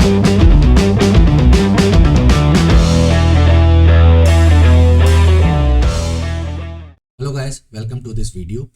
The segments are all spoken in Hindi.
Hello guys, welcome to this video.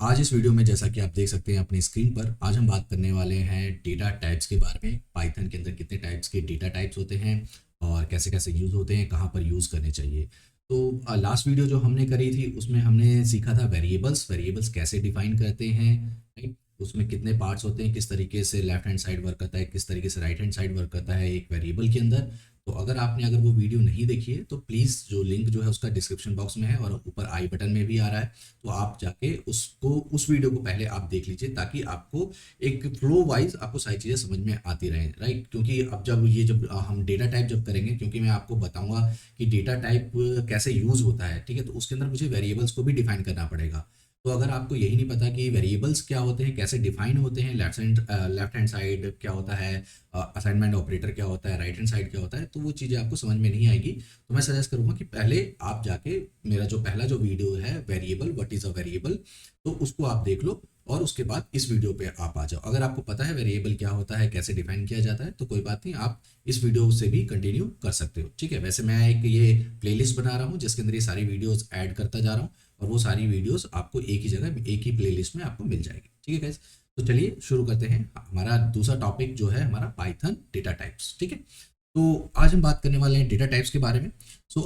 आज इस वीडियो में जैसा कि आप देख सकते हैं अपनी स्क्रीन पर, आज हम बात करने वाले हैं डेटा टाइप्स के बारे में। पाइथन के अंदर कितने टाइप्स के डेटा टाइप्स होते हैं और कैसे कैसे यूज़ होते हैं, कहाँ पर यूज़ करने चाहिए। तो लास्ट वीडियो जो हमने करी थी उसमें हमने सीखा था वेरिएबल्स कैसे डिफाइन करते हैं, राइट। उसमें कितने पार्ट्स होते हैं, किस तरीके से लेफ्ट हैंड साइड वर्क करता है, किस तरीके से राइट हैंड साइड वर्क करता है एक वेरिएबल के अंदर। तो अगर वो वीडियो नहीं देखी है तो प्लीज़ जो लिंक जो है उसका डिस्क्रिप्शन बॉक्स में है और ऊपर आई बटन में भी आ रहा है, तो आप जाके उस वीडियो को पहले आप देख लीजिए, ताकि आपको एक फ्लो वाइज आपको सारी चीज़ें समझ में आती रहें, राइट। क्योंकि अब जब हम डेटा टाइप जब करेंगे, क्योंकि मैं आपको बताऊंगा कि डेटा टाइप कैसे यूज़ होता है, ठीक है, तो उसके अंदर मुझे वेरिएबल्स को भी डिफाइन करना पड़ेगा। तो अगर आपको यही नहीं पता कि वेरिएबल्स क्या होते हैं, कैसे डिफाइन होते हैं, लेफ्ट हैंड साइड क्या होता है, असाइनमेंट ऑपरेटर क्या होता है, राइट हैंड साइड क्या होता है, तो वो चीज़ें आपको समझ में नहीं आएगी। तो मैं सजेस्ट करूंगा कि पहले आप जाके मेरा जो पहला जो वीडियो है variable, what is a variable, तो उसको आप देख लो और उसके बाद इस वीडियो पे आप आ जाओ। अगर आपको पता है वेरिएबल क्या होता है, कैसे डिफाइन किया जाता है, तो कोई बात नहीं, आप इस वीडियो से भी कंटिन्यू कर सकते हो, ठीक है। वैसे मैं एक ये प्लेलिस्ट बना रहा हूँ जिसके अंदर ये सारी वीडियोस ऐड करता जा रहा हूँ और वो सारी वीडियोस आपको एक ही जगह, एक ही प्लेलिस्ट में आपको मिल जाएगी, ठीक है गाइस। तो चलिए शुरू करते हैं। हमारा दूसरा टॉपिक जो है हमारा पाइथन डेटा टाइप्स, ठीक है। तो आज हम बात करने वाले हैं डेटा टाइप्स के बारे में।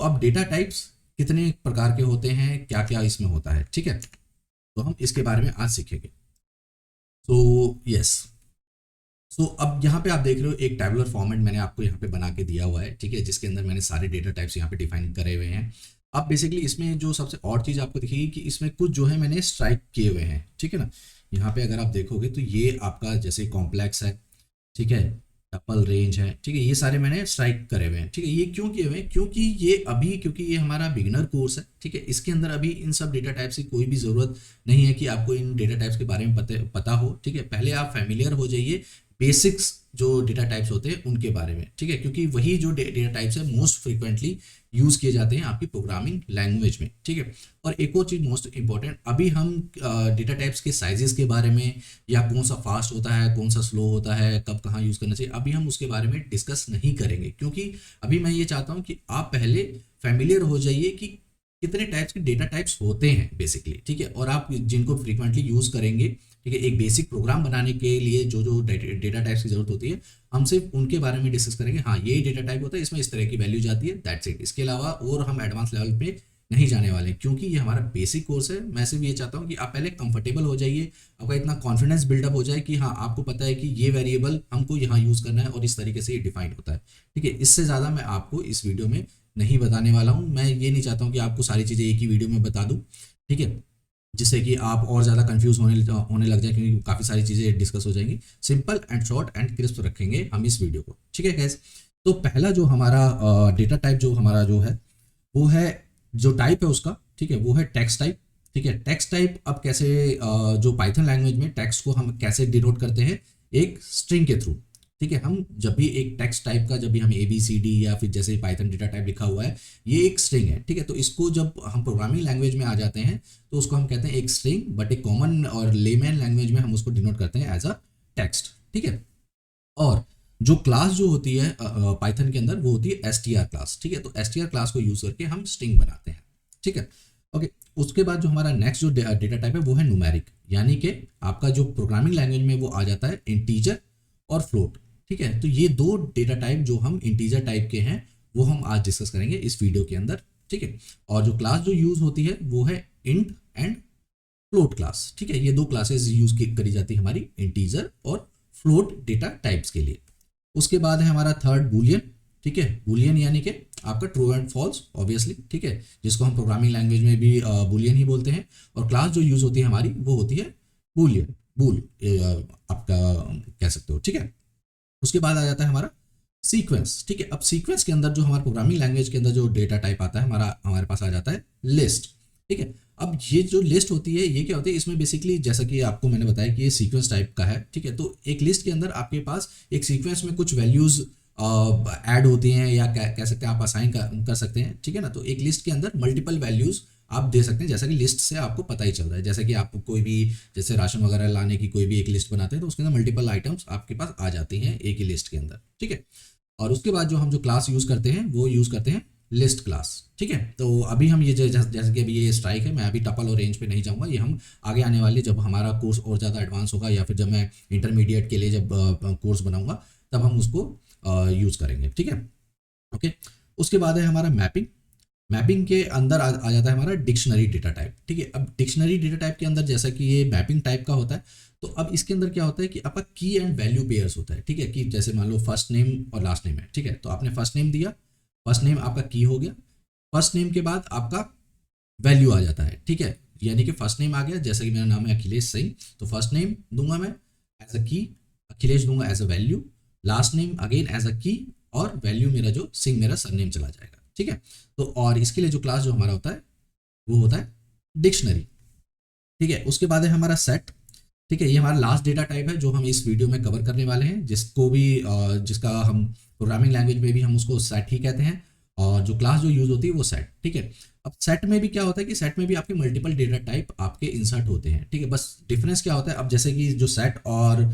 अब डेटा टाइप्स कितने प्रकार के होते हैं, क्या क्या इसमें होता है, ठीक है, तो हम इसके बारे में आज सीखेंगे। यस, अब यहाँ पे आप देख रहे हो एक टेबुलर फॉर्मेट मैंने आपको यहाँ पे बना के दिया हुआ है, ठीक है, जिसके अंदर मैंने सारे डेटा टाइप्स यहाँ पे डिफाइन करे हुए हैं। अब बेसिकली इसमें जो सबसे और चीज़ आपको दिखेगी कि इसमें कुछ जो है मैंने स्ट्राइक किए हुए हैं, ठीक है ना। यहाँ पे अगर आप देखोगे तो ये आपका जैसे कॉम्प्लेक्स है, ठीक है, टपल रेंज है, ठीक है, ये सारे मैंने स्ट्राइक करे हुए हैं, ठीक है। ये क्यों किए हुए हैं? क्योंकि ये हमारा बिगिनर कोर्स है, ठीक है। इसके अंदर अभी इन सब डेटा टाइप्स की कोई भी ज़रूरत नहीं है कि आपको इन डेटा टाइप्स के बारे में पता हो, ठीक है। पहले आप फैमिलियर हो जाइए बेसिक्स जो डेटा टाइप्स होते हैं उनके बारे में, ठीक है, क्योंकि वही जो डेटा टाइप्स है मोस्ट फ्रीक्वेंटली यूज़ किए जाते हैं आपकी प्रोग्रामिंग लैंग्वेज में, ठीक है। और एक और चीज़ मोस्ट इंपॉर्टेंट, अभी हम डेटा टाइप्स के साइजेस के बारे में, या कौन सा फास्ट होता है, कौन सा स्लो होता है, कब कहाँ यूज़ करना चाहिए, अभी हम उसके बारे में डिस्कस नहीं करेंगे, क्योंकि अभी मैं ये चाहता हूँ कि आप पहले फैमिलियर हो जाइए कि कितने टाइप्स के डेटा टाइप्स होते हैं बेसिकली, ठीक है, और आप जिनको फ्रीक्वेंटली यूज़ करेंगे, ठीक है। एक बेसिक प्रोग्राम बनाने के लिए जो जो डेटा टाइप्स की जरूरत होती है, हम सिर्फ उनके बारे में डिस्कस करेंगे। हाँ, ये डेटा टाइप होता है, इसमें इस तरह की वैल्यू जाती है, दैट्स इट। इसके अलावा और हम एडवांस लेवल पे नहीं जाने वाले, क्योंकि ये हमारा बेसिक कोर्स है। मैं सिर्फ ये चाहता हूँ कि आप पहले कंफर्टेबल हो जाइए, आपका इतना कॉन्फिडेंस बिल्डअप हो जाए कि हाँ, आपको पता है कि ये वेरिएबल हमको यहाँ यूज़ करना है और इस तरीके से ये डिफाइन होता है, ठीक है। इससे ज़्यादा मैं आपको इस वीडियो में नहीं बताने वाला हूँ। मैं ये नहीं चाहता हूँ कि आपको सारी चीज़ें एक ही वीडियो में बता दूँ, ठीक है, जिससे कि आप और ज़्यादा कंफ्यूज होने लग जाए, क्योंकि काफ़ी सारी चीज़ें डिस्कस हो जाएंगी। Simple and short and crisp रखेंगे हम इस वीडियो को, ठीक है गैस। तो पहला जो हमारा डेटा टाइप जो हमारा जो है वो है, जो टाइप है उसका, ठीक है, वो है टेक्स्ट टाइप, ठीक है। टेक्स्ट टाइप अब कैसे, जो पाइथन लैंग्वेज में टेक्स्ट को हम कैसे डिनोट करते हैं, एक स्ट्रिंग के थ्रू, ठीक है। हम जब भी एक टेक्स्ट टाइप का, जब भी हम ABCD या फिर जैसे पाइथन डेटा टाइप लिखा हुआ है, ये एक स्ट्रिंग है, ठीक है। तो इसको जब हम प्रोग्रामिंग लैंग्वेज में आ जाते हैं तो उसको हम कहते हैं एक स्ट्रिंग, बट एक कॉमन और लेमैन लैंग्वेज में हम उसको डिनोट करते हैं एज अ टेक्स्ट, ठीक है। और जो क्लास जो होती है पाइथन के अंदर, वो होती है str क्लास, ठीक है। तो str क्लास को यूज करके हम स्ट्रिंग बनाते हैं, ठीक है, ओके। उसके बाद जो हमारा नेक्स्ट जो डेटा टाइप है वो है न्यूमेरिक, यानी कि आपका जो प्रोग्रामिंग लैंग्वेज में वो आ जाता है इंटीजर और फ्लोट, ठीक है। तो ये दो डेटा टाइप जो हम इंटीजर टाइप के हैं वो हम आज डिस्कस करेंगे इस वीडियो के अंदर, ठीक है। और जो क्लास जो यूज होती है वो है इंट एंड फ्लोट क्लास, ठीक है। ये दो क्लासेस यूज करी जाती है हमारी इंटीजर और फ्लोट डेटा टाइप्स के लिए। उसके बाद है हमारा थर्ड बूलियन, ठीक है। बूलियन यानी कि आपका ट्रू एंड फॉल्स, ऑब्वियसली, ठीक है, जिसको हम प्रोग्रामिंग लैंग्वेज में भी बूलियन ही बोलते हैं। और क्लास जो यूज होती है हमारी वो होती है बूलियन, बूल आपका कह सकते हो, ठीक है। उसके बाद आ जाता है हमारा सीक्वेंस, ठीक है। अब सीक्वेंस के अंदर जो हमारा प्रोग्रामिंग लैंग्वेज के अंदर जो डेटा टाइप आता है हमारे पास आ जाता है लिस्ट, ठीक है। अब ये जो लिस्ट होती है ये क्या होती है, इसमें बेसिकली जैसा कि आपको मैंने बताया कि ये सीक्वेंस टाइप का है, ठीक है। तो एक लिस्ट के अंदर आपके पास एक सीक्वेंस में कुछ वैल्यूज ऐड होती हैं, या कह सकते हैं आप असाइन कर सकते हैं, ठीक है ना। तो एक लिस्ट के अंदर मल्टीपल वैल्यूज आप दे सकते हैं, जैसा कि लिस्ट से आपको पता ही चल रहा है। जैसे कि आप कोई भी जैसे राशन वगैरह लाने की कोई भी एक लिस्ट बनाते हैं तो उसके अंदर मल्टीपल आइटम्स आपके पास आ जाती हैं एक ही लिस्ट के अंदर, ठीक है। और उसके बाद जो हम जो क्लास यूज़ करते हैं वो यूज़ करते हैं लिस्ट क्लास, ठीक है। तो अभी हम ये जैसे कि अभी ये स्ट्राइक है, मैं अभी टपल और रेंज पे नहीं जाऊंगा, ये हम आगे आने वाले जब हमारा कोर्स और ज़्यादा एडवांस होगा या फिर जब मैं इंटरमीडिएट के लिए जब कोर्स बनाऊंगा तब हम उसको यूज़ करेंगे, ठीक है। ओके, उसके बाद है हमारा मैपिंग। मैपिंग के अंदर आ जाता है हमारा डिक्शनरी डेटा टाइप, ठीक है। अब डिक्शनरी डेटा टाइप के अंदर जैसा कि ये मैपिंग टाइप का होता है, तो अब इसके अंदर क्या होता है कि आपका की एंड वैल्यू पेयर्स होता है, ठीक है। कि जैसे मान लो फर्स्ट नेम और लास्ट नेम है, ठीक है, तो आपने फर्स्ट नेम दिया, फर्स्ट नेम आपका की हो गया, फर्स्ट नेम के बाद आपका वैल्यू आ जाता है, ठीक है। यानी कि फर्स्ट नेम आ गया, जैसा कि मेरा नाम है अखिलेश सिंह, तो फर्स्ट नेम दूंगा मैं एज अ की, अखिलेश दूंगा as a value, last name again as a key, और वैल्यू मेरा जो सिंह मेरा सरनेम चला जाएगा, ठीक है। तो और इसके लिए जो क्लास जो हमारा होता है वो होता है डिक्शनरी, ठीक है। उसके बाद है हमारा सेट, ठीक है। ये हमारा लास्ट डेटा टाइप है जो हम इस वीडियो में कवर करने वाले हैं, जिसको भी जिसका हम प्रोग्रामिंग लैंग्वेज में भी हम उसको सेट ही कहते हैं, और जो क्लास जो यूज होती है वो सेट, ठीक है। अब सेट में भी क्या होता है कि सेट में भी आपके मल्टीपल डेटा टाइप आपके इंसर्ट होते हैं, ठीक है। बस डिफरेंस क्या होता है, अब जैसे कि जो सेट और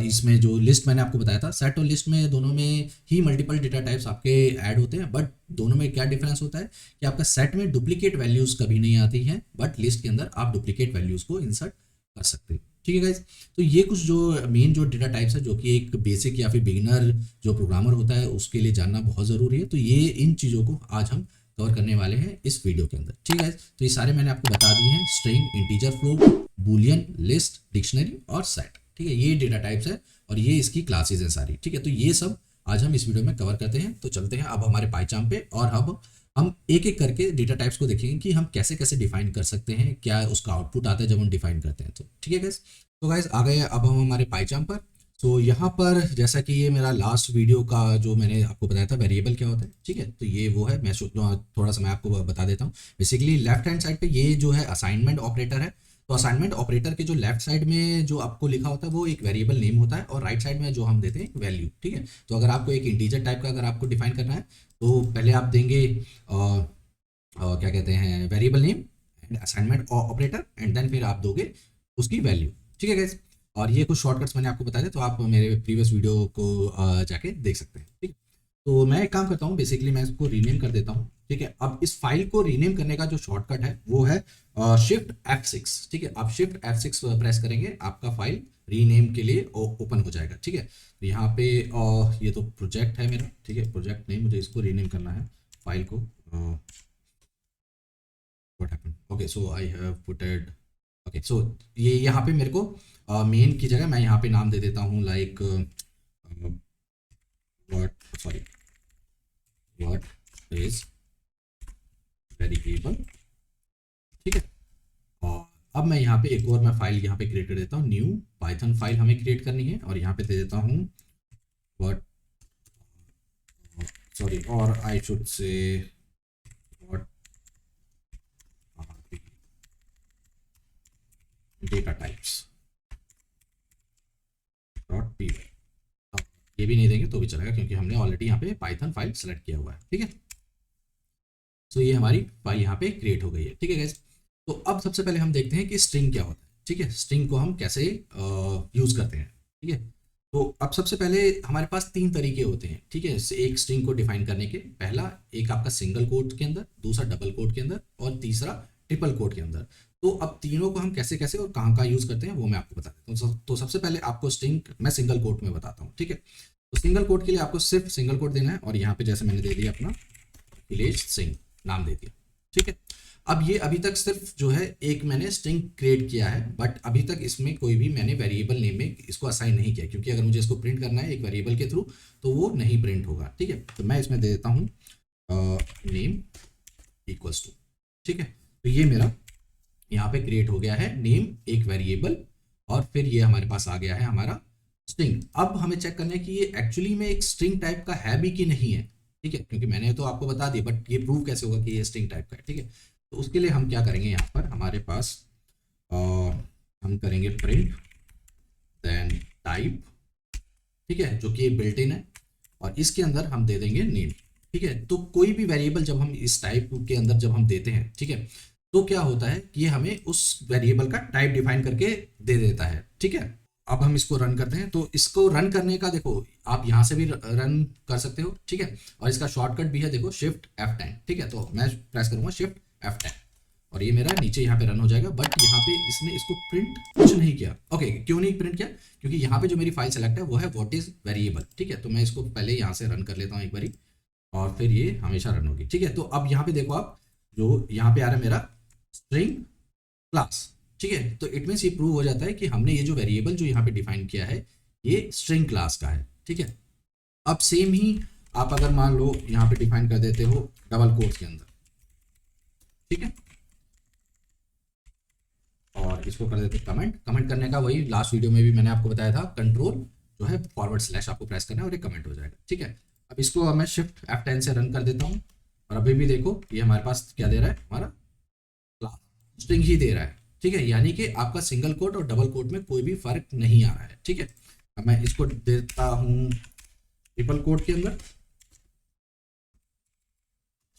इसमें जो लिस्ट मैंने आपको बताया था, सेट और लिस्ट में दोनों में ही मल्टीपल डेटा टाइप्स आपके ऐड होते हैं, बट दोनों में क्या डिफरेंस होता है कि आपका सेट में डुप्लीकेट वैल्यूज़ कभी नहीं आती हैं, बट लिस्ट के अंदर आप डुप्लीकेट वैल्यूज़ को इंसर्ट कर सकते हैं, ठीक है गाइज। तो ये कुछ जो मेन जो डेटा टाइप्स है जो कि एक बेसिक या फिर बिगिनर जो प्रोग्रामर होता है उसके लिए जानना बहुत ज़रूरी है, तो ये इन चीज़ों को आज हम कवर करने वाले हैं इस वीडियो के अंदर, ठीक है। तो ये सारे मैंने आपको बता दिए हैं, string, integer float, Boolean, list, dictionary और सेट, ठीक है। ये डेटा टाइप्स है और ये इसकी क्लासेस हैं सारी, ठीक है। तो ये सब आज हम इस वीडियो में कवर करते हैं। तो चलते हैं अब हमारे पाइचाम पे, और अब हम एक एक करके डेटा टाइप्स को देखेंगे कि हम कैसे कैसे डिफाइन कर सकते हैं, क्या उसका आउटपुट आता है जब हम डिफाइन करते हैं, तो ठीक है गाइस। तो गाइस आ गए अब हम हमारे पाइचाम पर। तो यहाँ पर जैसा कि ये मेरा लास्ट वीडियो का जो मैंने आपको बताया था वेरिएबल क्या होता है, ठीक है, तो ये वो है। मैं थोड़ा सा मैं आपको बता देता हूँ। बेसिकली लेफ्ट हैंड साइड पे ये जो है असाइनमेंट ऑपरेटर है, तो असाइनमेंट ऑपरेटर के जो लेफ्ट साइड में जो आपको लिखा होता है वो एक वेरिएबल नेम होता है, और राइट साइड में जो हम देते हैं वैल्यू, ठीक है। तो अगर आपको एक इंटीजर टाइप का अगर आपको डिफाइन करना है तो पहले आप देंगे क्या कहते हैं variable name and assignment operator, and then फिर आप दोगे उसकी वैल्यू, ठीक है गाइस। और ये कुछ शॉर्टकट्स मैंने आपको बताया, तो आप मेरे प्रीवियस वीडियो को जाके देख सकते हैं, ठीक है। तो मैं एक काम करता हूँ, बेसिकली मैं इसको रीनेम कर देता हूँ, ठीक है। अब इस फाइल को रीनेम करने का जो शॉर्टकट है वो है शिफ्ट F6, ठीक है। आप शिफ्ट F6 प्रेस करेंगे, आपका फाइल रीनेम के लिए ओपन हो जाएगा, ठीक है। तो यहाँ पे ये तो प्रोजेक्ट है मेरा, ठीक है, प्रोजेक्ट नहीं, मुझे इसको रीनेम करना है फाइल को। What happened, okay, so I have putted, okay, so ये यहाँ पे मेरे को मेन की जगह मैं यहाँ पे नाम दे देता हूँ लाइक व्हाट इज वेरिएबल, ठीक है। और अब मैं यहाँ पे एक और मैं फाइल यहाँ पे क्रिएट कर देता हूँ, न्यू पाइथन फाइल हमें क्रिएट करनी है, और यहाँ पे दे देता हूँ व्हाट, सॉरी, और I should say what data types dot P, ये भी नहीं देंगे तो भी चलेगा क्योंकि हमने ऑलरेडी यहाँ पे पाइथन फाइल सेलेक्ट किया हुआ है, ठीक है। तो ये हमारी फाइल यहाँ पे क्रिएट हो गई है, ठीक है गाइस। तो अब सबसे पहले हम देखते हैं कि स्ट्रिंग क्या होता है, ठीक है, स्ट्रिंग को हम कैसे यूज करते हैं, ठीक है। तो अब सबसे पहले हमारे पास तीन तरीके होते हैं, ठीक है, एक स्ट्रिंग को डिफाइन करने के। पहला एक आपका सिंगल कोट के अंदर, दूसरा डबल कोट के अंदर, और तीसरा ट्रिपल कोट के अंदर। तो अब तीनों को हम कैसे कैसे और कहाँ कहाँ यूज करते हैं वो मैं आपको बता देता हूँ। तो सबसे पहले आपको स्ट्रिंग मैं सिंगल कोट में बताता हूँ, ठीक है। तो सिंगल कोट के लिए आपको सिर्फ सिंगल कोट देना है, और यहाँ पे जैसे मैंने दे दिया अपना अखिलेश सिंह नाम दे दिया, ठीक है। अब ये अभी तक सिर्फ जो है एक मैंने स्ट्रिंग क्रिएट किया है, बट अभी तक इसमें कोई भी मैंने वेरिएबल नेम में इसको असाइन नहीं किया, क्योंकि अगर मुझे इसको प्रिंट करना है एक वेरिएबल के थ्रू तो वो नहीं प्रिंट होगा, ठीक है। तो मैं इसमें दे देता हूँ नेम इक्वल्स टू, ठीक है। तो ये मेरा यहाँ पे क्रिएट हो गया है नेम एक वेरिएबल, और फिर ये हमारे पास आ गया है हमारा स्ट्रिंग। अब हमें चेक करना है कि ये एक्चुअली में एक स्ट्रिंग टाइप का है भी कि नहीं है, ठीक है, क्योंकि मैंने तो आपको बता दिया, बट ये प्रूव कैसे होगा कि ये स्ट्रिंग टाइप का है, ठीक है। तो उसके लिए हम क्या करेंगे, यहाँ पर हमारे पास हम करेंगे प्रिंट देन टाइप, ठीक है, जो कि बिल्ट इन है, और इसके अंदर हम दे देंगे नेम, ठीक है। तो कोई भी वेरिएबल जब हम इस टाइप के अंदर जब हम देते हैं, ठीक है, तो क्या होता है कि ये हमें उस वेरिएबल का टाइप डिफाइन करके दे देता है। ठीक है, अब हम इसको रन करते हैं। तो इसको रन करने का देखो, आप यहाँ से भी रन कर सकते हो। ठीक है, और इसका शॉर्टकट भी है, देखो शिफ्ट F10। ठीक है, तो मैं प्रेस करूंगा शिफ्ट F10 और ये मेरा नीचे यहाँ पे रन हो जाएगा। बट यहाँ पे इसने इसको प्रिंट कुछ नहीं किया। ओके, क्यों नहीं प्रिंट किया? क्योंकि यहाँ पे जो मेरी फाइल सेलेक्ट है वो है व्हाट इज वेरिएबल। ठीक है, तो मैं इसको पहले यहाँ से रन कर लेता हूँ एक बारी और फिर ये हमेशा रन होगी। ठीक है, तो अब यहाँ पे देखो आप, जो यहाँ पे आ रहा है मेरा स्ट्रिंग क्लास। ठीक है, तो इट मीन्स ये प्रूव हो जाता है कि हमने ये जो वेरिएबल जो यहाँ पे डिफाइन किया है ये स्ट्रिंग क्लास का है। ठीक है, अब सेम ही आप अगर मान लो यहाँ पे डिफाइन कर देते हो डबल कोट्स के अंदर। ठीक है, और इसको कर देते कमेंट। कमेंट करने का वही लास्ट वीडियो में भी मैंने आपको बताया था, कंट्रोल जो है फॉरवर्ड स्लैश आपको प्रेस करना है और ये कमेंट हो जाएगा। ठीक है, अब इसको मैं शिफ्ट F10 से रन कर देता हूँ और अभी भी देखो ये हमारे पास क्या दे रहा है, हमारा क्लास स्ट्रिंग ही दे रहा है। ठीक है, यानी कि आपका सिंगल कोट और डबल कोट में कोई भी फर्क नहीं आ रहा है। ठीक है, अब मैं इसको देता हूँ ट्रिपल कोट के अंदर।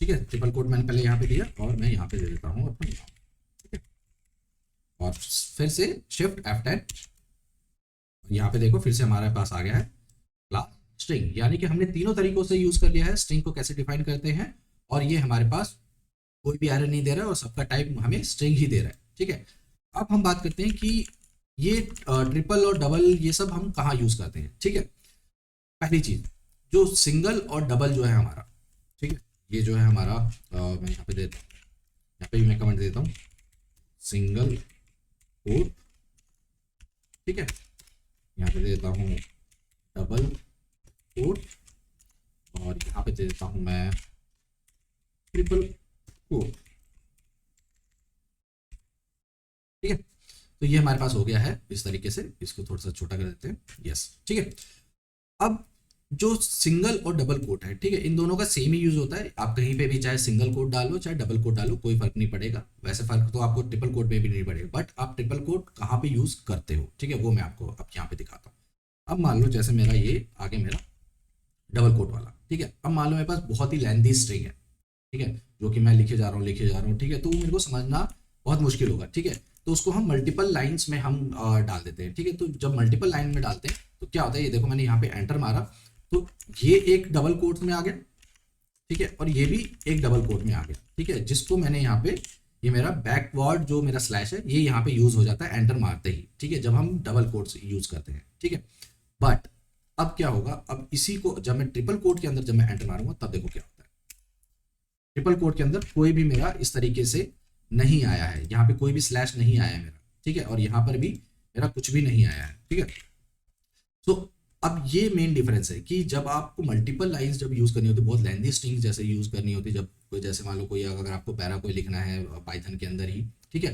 ठीक है, ट्रिपल कोट मैंने पहले यहाँ पे दिया और मैं यहाँ पे दे देता हूँ अपना। ठीक है, और फिर से शिफ्ट F10, यहाँ पे देखो फिर से हमारे पास आ गया है क्लास स्ट्रिंग, यानी कि हमने तीनों तरीकों से यूज कर लिया है स्ट्रिंग को कैसे डिफाइन करते हैं, और ये हमारे पास कोई भी एरर नहीं दे रहा है और सबका टाइप हमें स्ट्रिंग ही दे रहा है। ठीक है, अब हम बात करते हैं कि ये ट्रिपल और डबल ये सब हम कहाँ यूज करते हैं। ठीक है, पहली चीज जो सिंगल और डबल जो है हमारा, ठीक है, ये जो है हमारा मैं यहाँ पे देता हूँ, यहाँ पे भी मैं कमेंट देता हूँ सिंगल कोट। ठीक है, यहाँ पे देता हूँ डबल कोट और यहाँ पे दे देता हूँ मैं ट्रिपल कोट। ठीक है, तो ये हमारे पास हो गया है इस तरीके से। इसको थोड़ा सा छोटा कर देते हैं। यस, ठीक है, अब जो सिंगल और डबल कोट है, ठीक है, इन दोनों का सेम ही यूज होता है। आप कहीं पे भी चाहे सिंगल कोट डालो चाहे डबल कोट डालो, कोई फर्क नहीं पड़ेगा। वैसे फर्क तो आपको ट्रिपल कोट में भी नहीं पड़ेगा, बट आप ट्रिपल कोट कहाँ पे यूज करते हो, ठीक है, वो मैं आपको अब यहाँ पे दिखाता हूँ। अब मान लो जैसे मेरा ये आगे मेरा डबल कोट वाला। ठीक है, अब मान लो मेरे पास बहुत ही लेंथी स्ट्रिंग है, ठीक है, जो कि मैं लिखे जा रहा हूँ लिखे जा रहा हूँ। ठीक है, तो मेरे को समझना बहुत मुश्किल होगा। ठीक है, तो उसको हम मल्टीपल लाइंस में हम डाल देते हैं। ठीक है, तो जब मल्टीपल लाइन में डालते हैं तो क्या होता है, ये देखो मैंने यहाँ पे एंटर मारा तो ये एक डबल कोट में आ गया। ठीक है, और ये भी एक डबल कोट में आ गया। ठीक है, जिसको मैंने यहाँ पे ये मेरा बैकवर्ड जो मेरा स्लैश है ये यहाँ पे यूज हो जाता है एंटर मारते ही। ठीक है, जब हम डबल कोट्स यूज करते हैं। ठीक है, बट अब क्या होगा, अब इसी को जब मैं ट्रिपल कोट के अंदर जब मैं एंटर मारूंगा तब देखो क्या होता है। ट्रिपल कोट के अंदर कोई भी मेरा इस तरीके से नहीं आया है, यहाँ पे कोई भी स्लैश नहीं आया है मेरा। ठीक है, और यहाँ पर भी मेरा कुछ भी नहीं आया है। ठीक है, तो अब ये मेन डिफरेंस है कि जब आपको मल्टीपल लाइंस जब यूज करनी होती है, बहुत लेंथी स्ट्रिंग्स जैसे यूज करनी होती है, जब कोई जैसे मान लो कोई अगर आपको पैरा कोई लिखना है पाइथन के अंदर ही, ठीक है,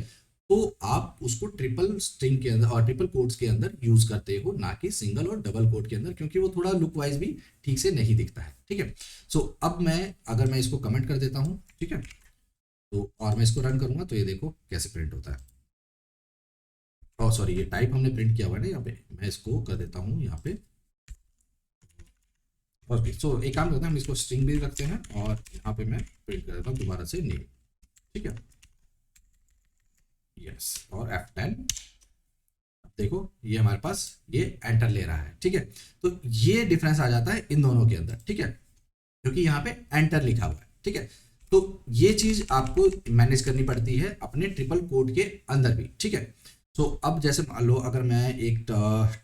तो आप उसको ट्रिपल स्ट्रिंग के अंदर और ट्रिपल कोट्स के अंदर यूज करते हो, ना कि सिंगल और डबल कोट के अंदर, क्योंकि वो थोड़ा लुक वाइज भी ठीक से नहीं दिखता है। ठीक है, सो अब मैं अगर मैं इसको कमेंट कर देता हूँ, ठीक है, तो और मैं इसको रन करूंगा तो ये देखो कैसे प्रिंट होता है। और सॉरी, ये टाइप हमने प्रिंट किया हुआ है ना यहाँ पे, मैं इसको कर देता हूँ यहाँ पे। ओके, सो एक काम करते हैं, हम इसको स्ट्रिंग भी रखते हैं और यहाँ पे मैं प्रिंट कर देता हूँ दोबारा से नेम। ठीक है, यस, और F10। देखो ये हमारे पास ये एंटर ले रहा है। ठीक है, तो ये डिफरेंस आ जाता है इन दोनों के अंदर। ठीक है, क्योंकि यहाँ पे एंटर लिखा हुआ है। ठीक है, तो ये चीज आपको मैनेज करनी पड़ती है अपने ट्रिपल कोड के अंदर भी। ठीक है, तो अब जैसे मान लो अगर मैं एक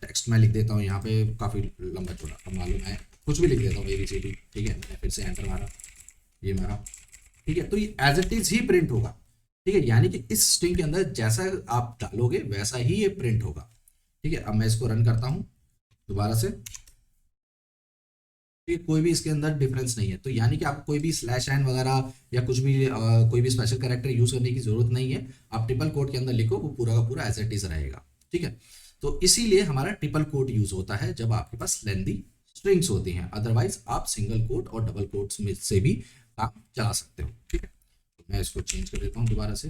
टेक्स्ट में लिख देता हूँ यहाँ पे काफी लंबा चौड़ा, अब मान लो मैं कुछ भी लिख देता हूँ ABCD। ठीक है, मैंने फिर से एंटर मारा, ये मारा। ठीक है, तो ये एज इट इज ही प्रिंट होगा। ठीक है, यानी कि इस स्ट्रिंग के अंदर जैसा आप डालोगे वैसा ही ये प्रिंट होगा। ठीक है, अब मैं इसको रन करता हूँ दोबारा से। कोई भी इसके अंदर डिफरेंस नहीं है, तो यानी कि आपको कोई भी स्लैश एन वगैरह या कुछ भी कोई भी स्पेशल कैरेक्टर यूज करने की जरूरत नहीं है। आप ट्रिपल कोड के अंदर लिखो, वो पूरा का पूरा एज इट इज रहेगा। ठीक है, तो इसीलिए हमारा ट्रिपल कोड यूज होता है जब आपके पास लेंदी स्ट्रिंग्स होती हैं। अदरवाइज आप सिंगल कोड और डबल कोड्स में से भी काम चला सकते हो। ठीक है, तो मैं इसको चेंज कर देता हूँ दोबारा से,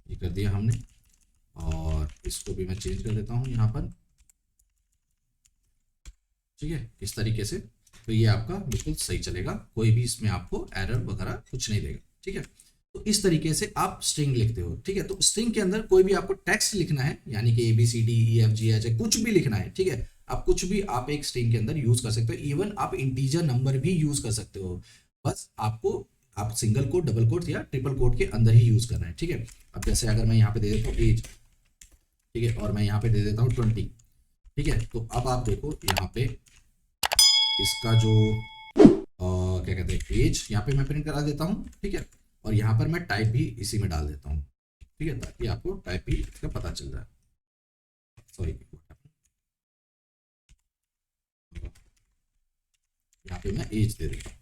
ये कर दिया हमने, और इसको भी मैं चेंज कर देता हूँ यहाँ पर। ठीक है, इस तरीके से तो ये आपका बिल्कुल सही चलेगा, कोई भी इसमें आपको एरर वगैरह कुछ नहीं देगा। ठीक है, तो इस तरीके से आप स्ट्रिंग लिखते हो, ठीक है। तो स्ट्रिंग के अंदर कोई भी आपको टेक्स्ट लिखना है, यानी कि ABCDEFG कुछ भी लिखना है, ठीक है, आप कुछ भी आप एक स्ट्रिंग के अंदर यूज कर सकते हो। इवन आप इंटीजर नंबर भी यूज कर सकते हो, बस आपको आप सिंगल कोट, डबल कोट या ट्रिपल कोट के अंदर ही यूज करना है, ठीक है। अब जैसे अगर मैं यहाँ पे दे देता हूँ एज, ठीक है, और मैं यहाँ पे दे देता हूँ 20, ठीक है। तो अब आप देखो यहाँ पे इसका जो क्या कहते हैं एज यहाँ पे मैं प्रिंट करा देता हूँ, ठीक है, और यहाँ पर मैं टाइप भी इसी में डाल देता हूँ, ठीक है, ताकि आपको टाइप भी इसका पता चल जाए। सॉरी, यहाँ पे मैं एज दे देता हूँ,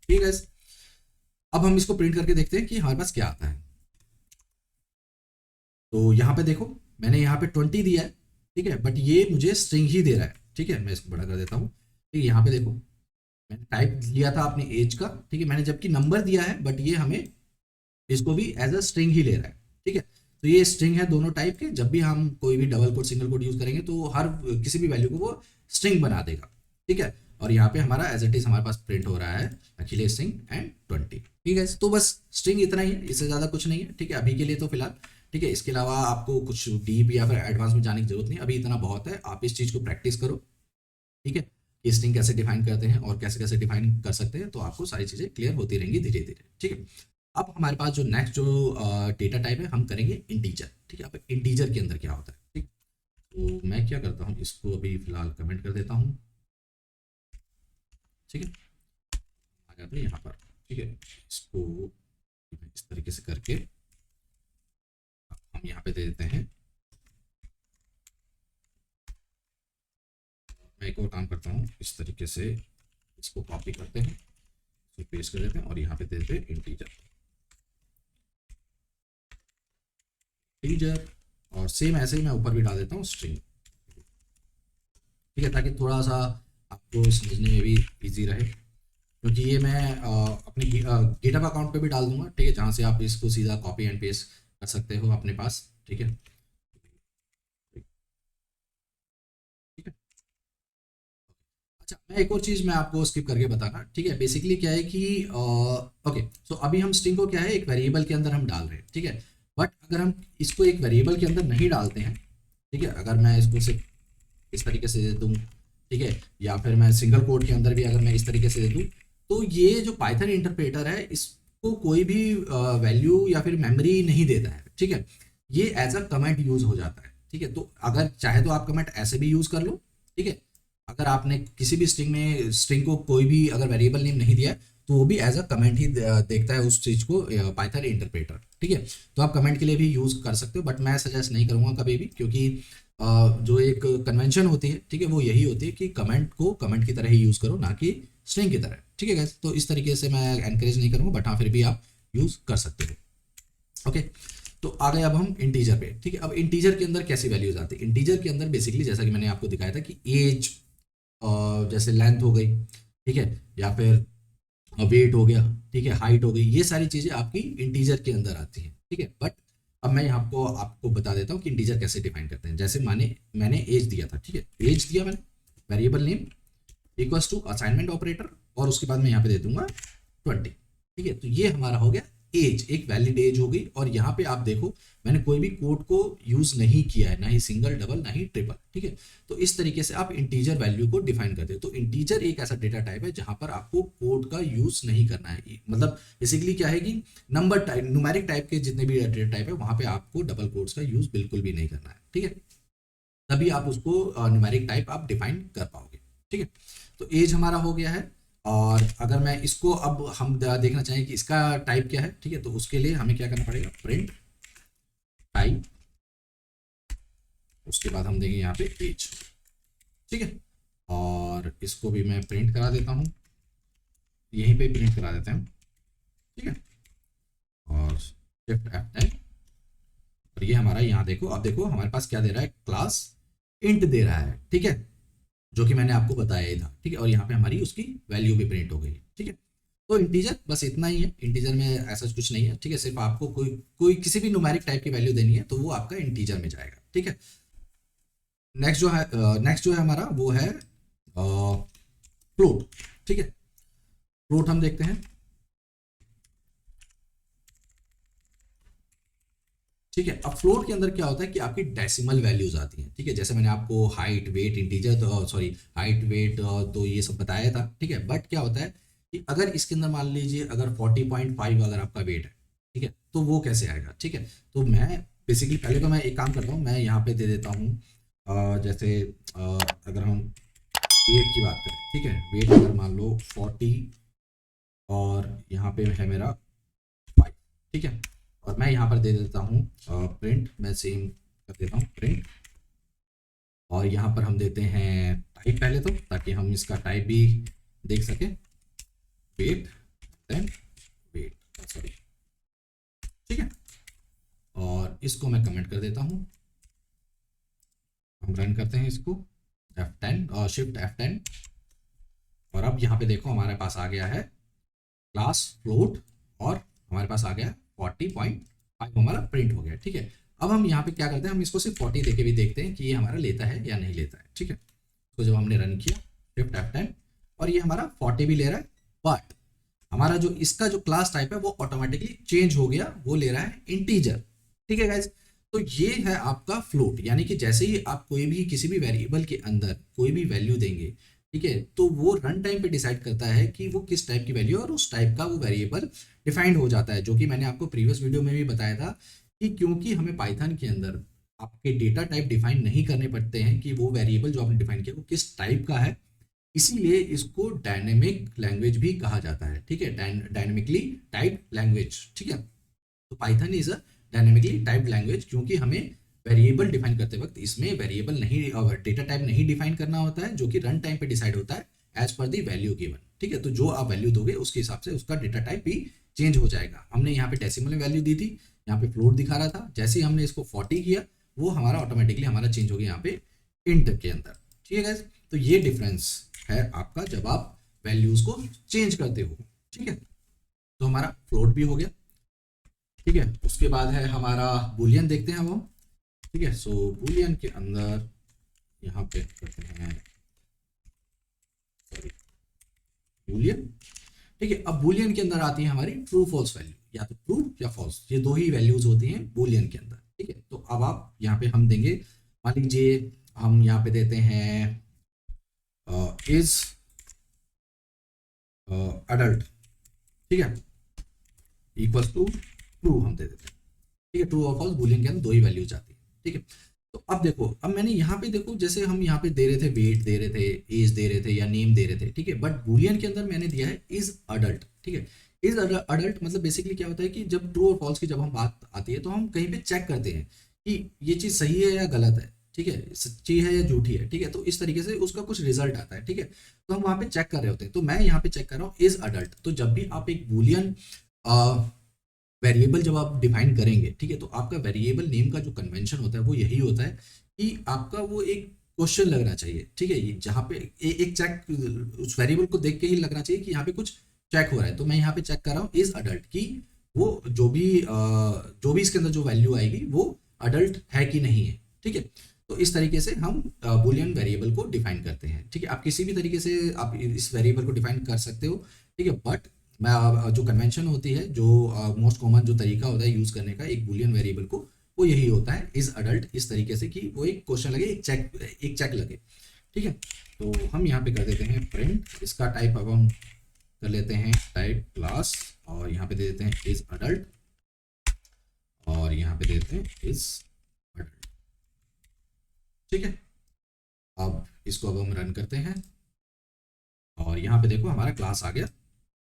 ठीक है। अब हम इसको प्रिंट करके देखते हैं कि हमारे पास क्या आता है। तो यहाँ पे देखो मैंने यहाँ पे 20 दिया है, ठीक है, बट ये मुझे स्ट्रिंग ही दे रहा है, ठीक है। मैं इसको बड़ा कर देता हूँ, ठीक है। यहाँ पे देखो मैंने टाइप लिया था अपने एज का, ठीक है, मैंने जबकि नंबर दिया है, बट ये हमें इसको भी एज अ स्ट्रिंग ही ले रहा है, ठीक है। तो ये स्ट्रिंग है दोनों टाइप के। जब भी हम कोई भी double quote single code use करेंगे तो हर किसी भी वैल्यू को वो स्ट्रिंग बना देगा, ठीक है। और यहाँ पे हमारा एज इट इज हमारे पास प्रिंट हो रहा है अखिलेश सिंह एंड 20, ठीक है। तो बस स्ट्रिंग इतना ही है, इससे ज्यादा कुछ नहीं है, ठीक है, अभी के लिए तो फिलहाल, ठीक है। इसके अलावा आपको कुछ डीप या फिर एडवांस में जाने की जरूरत नहीं, अभी इतना बहुत है। आप इस चीज को प्रैक्टिस करो, ठीक है, कि स्ट्रिंग कैसे डिफाइन करते हैं और कैसे कैसे डिफाइन कर सकते हैं, तो आपको सारी चीजें क्लियर होती रहेंगी धीरे धीरे, ठीक है। अब हमारे पास जो नेक्स्ट जो डेटा टाइप है, हम करेंगे इंटीजर, ठीक है। अब इंटीजर के अंदर क्या होता है, ठीक। तो मैं क्या करता हूँ, इसको अभी फिलहाल कमेंट कर देता हूँ, ठीक है, आ जाते हैं यहाँ पर, ठीक है। इसको इस तरीके से करके हम यहाँ पे दे देते हैं। मैं एक और काम करता हूँ, इस तरीके से इसको कॉपी करते हैं, इसको पेस्ट कर देते हैं और यहाँ पे दे देते हैं इंटीजर, इंटीजर, और सेम ऐसे ही मैं ऊपर भी डाल देता हूँ स्ट्रिंग, ठीक है, ताकि थोड़ा सा आपको समझने में भी इजी रहे। क्योंकि ये मैं अपने गिटहब अकाउंट पे भी डाल दूंगा, ठीक है, जहाँ से आप इसको सीधा कॉपी एंड पेस्ट कर सकते हो अपने पास, ठीक है, ठीक है। अच्छा, मैं एक और चीज़ मैं आपको स्किप करके बताना, ठीक है। बेसिकली क्या है कि ओके, सो अभी हम स्ट्रिंग को क्या है एक वेरिएबल के अंदर हम डाल रहे हैं, ठीक है। बट अगर हम इसको एक वेरिएबल के अंदर नहीं डालते हैं, ठीक है, अगर मैं इसको सिर्फ इस तरीके से दे दूँ, ठीक है, या फिर मैं सिंगल कोड के अंदर भी अगर मैं इस तरीके से दे दूँ, तो ये जो पाइथन इंटरप्रेटर है इसको कोई भी वैल्यू या फिर मेमोरी नहीं देता है, ठीक है। ये एज अ कमेंट यूज हो जाता है, ठीक है। तो अगर चाहे तो आप कमेंट ऐसे भी यूज कर लो, ठीक है। अगर आपने किसी भी स्ट्रिंग को कोई भी अगर वेरिएबल नेम नहीं दिया है, तो वो भी एज अ कमेंट ही देखता है उस चीज को पाइथन इंटरप्रेटर, ठीक है। तो आप कमेंट के लिए भी यूज कर सकते हो, बट मैं सजेस्ट नहीं करूंगा कभी भी, क्योंकि जो एक कन्वेंशन होती है, ठीक है, वो यही होती है कि कमेंट को कमेंट की तरह ही यूज करो, ना कि स्ट्रिंग की तरह, ठीक है गाइस। तो इस तरीके से मैं एनकरेज नहीं करूंगा, बट हाँ फिर भी आप यूज कर सकते हो, ओके। तो आ गए अब हम इंटीजर पे, ठीक है। अब इंटीजर के अंदर कैसी वैल्यूज आती है, इंटीजर के अंदर बेसिकली जैसा कि मैंने आपको दिखाया था कि एज, जैसे लेंथ हो गई, ठीक है, या फिर वेट हो गया, ठीक है, हाइट हो गई, ये सारी चीजें आपकी इंटीजर के अंदर आती हैं, ठीक है। बट अब मैं यहाँ आपको बता देता हूँ कि इंटीजर कैसे डिफाइन करते हैं। जैसे माने मैंने एज दिया था, ठीक है, एज दिया मैंने, variable name equals to assignment operator, और उसके बाद मैं यहाँ पे दे दूंगा 20, ठीक है। तो ये हमारा हो गया एज, एक वैलिड एज हो गई। और यहाँ पे आप देखो मैंने कोई भी कोड को यूज नहीं किया है, ना ही सिंगल, डबल, ना ही ट्रिपल, ठीक है। तो इस तरीके से आप इंटीजर वैल्यू को डिफाइन करते हो। तो इंटीजर एक ऐसा डेटा टाइप है जहां पर आपको कोड का यूज नहीं करना है। मतलब बेसिकली क्या है कि नंबर टाइप, न्यूमेरिक टाइप के जितने भी डेटा टाइप है वहां पे आपको डबल कोड्स का यूज बिल्कुल भी नहीं करना है, ठीक है। तभी आप उसको न्यूमेरिक टाइप आप डिफाइन कर पाओगे, ठीक है। तो एज हमारा हो गया है। और अगर मैं इसको अब हम देखना चाहें कि इसका टाइप क्या है, ठीक है, तो उसके लिए हमें क्या करना पड़ेगा, प्रिंट टाइप, उसके बाद हम देंगे यहाँ पे एज, ठीक है। और इसको भी मैं प्रिंट करा देता हूँ, यहीं पे प्रिंट करा देते हैं, ठीक है, और शिफ्ट F10, और ये हमारा यहाँ देखो, अब देखो हमारे पास क्या दे रहा है, क्लास इंट दे रहा है, ठीक है, जो कि मैंने आपको बताया ही था, ठीक है। और यहाँ पे हमारी उसकी वैल्यू भी प्रिंट हो गई, ठीक है। तो इंटीजर बस इतना ही है, इंटीजर में ऐसा कुछ नहीं है, ठीक है। सिर्फ आपको कोई कोई किसी भी न्यूमेरिक टाइप की वैल्यू देनी है तो वो आपका इंटीजर में जाएगा, ठीक है। नेक्स्ट जो है हमारा वो है फ्लोट, ठीक है। फ्लोट हम देखते हैं, ठीक है। अब फ्लोट के अंदर क्या होता है कि आपकी डेसिमल वैल्यूज आती हैं, ठीक है। जैसे मैंने आपको हाइट वेट इंटीजर तो सॉरी हाइट वेट तो ये सब बताया था, ठीक है। बट क्या होता है कि अगर इसके अंदर मान लीजिए अगर 40.5 अगर आपका वेट है, ठीक है, तो वो कैसे आएगा, ठीक है। तो मैं बेसिकली पहले तो मैं एक काम करता हूँ, मैं यहाँ पे दे देता हूँ जैसे अगर हम वेट की बात करें, ठीक है, वेट अगर मान लो 40 और यहाँ पे है मेरा 5, ठीक है। और मैं यहाँ पर दे देता हूँ प्रिंट, मैं सेम कर देता हूँ प्रिंट, और यहाँ पर हम देते हैं टाइप पहले तो, ताकि हम इसका टाइप भी देख सकें, वेट देन वेट सॉरी, ठीक है। और इसको मैं कमेंट कर देता हूँ, हम रन करते हैं इसको F10 और शिफ्ट F10, और अब यहाँ पे देखो हमारे पास आ गया है क्लास फ्लोट, और हमारे पास आ गया 40.5 हमारा प्रिंट हो गया, ठीक है। अब हम यहाँ पे क्या करते हैं, हम इसको सिर्फ 40 देके भी देखते हैं कि ये हमारा लेता है या नहीं लेता है, ठीक है। तो जब हमने रन किया शिफ्ट F10 और ये हमारा 40 भी ले रहा है, बट हमारा जो इसका जो क्लास टाइप है वो ऑटोमेटिकली चेंज हो गया, वो ले रहा है इंटीजर, ठीक है गाइज। तो ये है आपका फ्लोट, यानी कि जैसे ही आप कोई भी किसी भी वेरिएबल के अंदर कोई भी वैल्यू देंगे, ठीक है, तो वो रन टाइम पे डिसाइड करता है कि वो किस टाइप की वैल्यू है, और उस टाइप का वो वेरिएबल डिफाइंड हो जाता है, जो कि मैंने आपको प्रीवियस वीडियो में भी बताया था कि क्योंकि हमें पाइथन के अंदर आपके डेटा टाइप डिफाइन नहीं करने पड़ते हैं कि वो वेरिएबल जो आपने डिफाइन किया वो किस टाइप का है, इसीलिए इसको डायनेमिक लैंग्वेज भी कहा जाता है, ठीक है, डायनेमिकली टाइप्ड लैंग्वेज, ठीक है। तो Python is a dynamically typed language, क्योंकि हमें वेरिएबल डिफाइन करते वक्त इसमें वेरिएबल नहीं और डेटा टाइप नहीं डिफाइन करना होता है, जो कि रन टाइम पे डिसाइड होता है एज पर दी वैल्यू गिवन, ठीक है। तो जो आप वैल्यू दोगे उसके हिसाब से उसका डेटा टाइप भी चेंज हो जाएगा। हमने यहाँ पे डेसिमल में वैल्यू दी थी, यहाँ पे फ्लोट दिखा रहा था, जैसे ही हमने इसको 40 किया वो हमारा ऑटोमेटिकली हमारा चेंज हो गया यहाँ पे इंट के अंदर, ठीक है गाइस। तो ये डिफरेंस है आपका जब आप वैल्यूज को चेंज करते हो, ठीक है। तो हमारा फ्लोट भी हो गया, ठीक है। उसके बाद है हमारा बूलियन, देखते हैं अब हम, ठीक है। सो बूलियन के अंदर यहाँ पे करते हैं सॉरी बूलियन, ठीक है। अब बूलियन के अंदर आती है हमारी ट्रू फॉल्स वैल्यू, या तो ट्रू या फॉल्स, ये दो ही वैल्यूज होती हैं बूलियन के अंदर, ठीक है। तो अब आप यहाँ पे हम देंगे, मान लीजिए हम यहाँ पे देते हैं इज अडल्ट, ठीक है, इक्वल्स टू ट्रू हम दे देते हैं, ठीक है। ट्रू और फॉल्स बूलियन के अंदर दो ही वैल्यूज आती है, ठीक है। तो अब देखो, अब मैंने यहाँ पे देखो, जैसे हम यहाँ पे दे रहे थे वेट दे रहे थे, एज दे रहे थे या नेम दे रहे थे, ठीक है, बट बूलियन के अंदर मैंने दिया है इज अडल्ट, ठीक है। इज अडल्ट मतलब बेसिकली क्या होता है कि जब ट्रू और फॉल्स की जब हम बात आती है तो हम कहीं पे चेक करते हैं कि ये चीज़ सही है या गलत है, ठीक है, सच्ची है या झूठी है, ठीक है। तो इस तरीके से उसका कुछ रिजल्ट आता है, ठीक है। तो हम वहाँ पे चेक कर रहे होते हैं, तो मैं यहाँ पे चेक कर रहा हूँ इज अडल्ट। तो जब भी आप एक बूलियन वेरिएबल जब आप डिफाइन करेंगे, ठीक है, तो आपका वेरिएबल नेम का जो कन्वेंशन होता है वो यही होता है कि आपका वो एक क्वेश्चन लगना चाहिए, ठीक है, जहाँ पे एक चेक उस वेरिएबल को देख के ही लगना चाहिए कि यहाँ पे कुछ चेक हो रहा है। तो मैं यहाँ पे चेक कर रहा हूँ इज अडल्ट की वो जो भी इसके अंदर जो वैल्यू आएगी वो अडल्ट है कि नहीं है, ठीक है। तो इस तरीके से हम बूलियन वेरिएबल को डिफाइन करते हैं, ठीक है। आप किसी भी तरीके से आप इस वेरिएबल को डिफाइन कर सकते हो, ठीक है। बट मैं जो कन्वेंशन होती है, जो मोस्ट कॉमन जो तरीका होता है यूज करने का एक बूलियन वेरिएबल को, वो यही होता है इज अडल्ट, इस तरीके से कि वो एक क्वेश्चन लगे, एक चेक लगे, ठीक है। तो हम यहाँ पे कर देते हैं प्रिंट, इसका टाइप अब हम कर लेते हैं टाइप क्लास, और यहाँ पे दे देते हैं इज अडल्ट, और यहाँ पे दे देते हैं इज अडल्ट, ठीक है। अब इसको अब हम रन करते हैं, और यहाँ पे देखो हमारा क्लास आ गया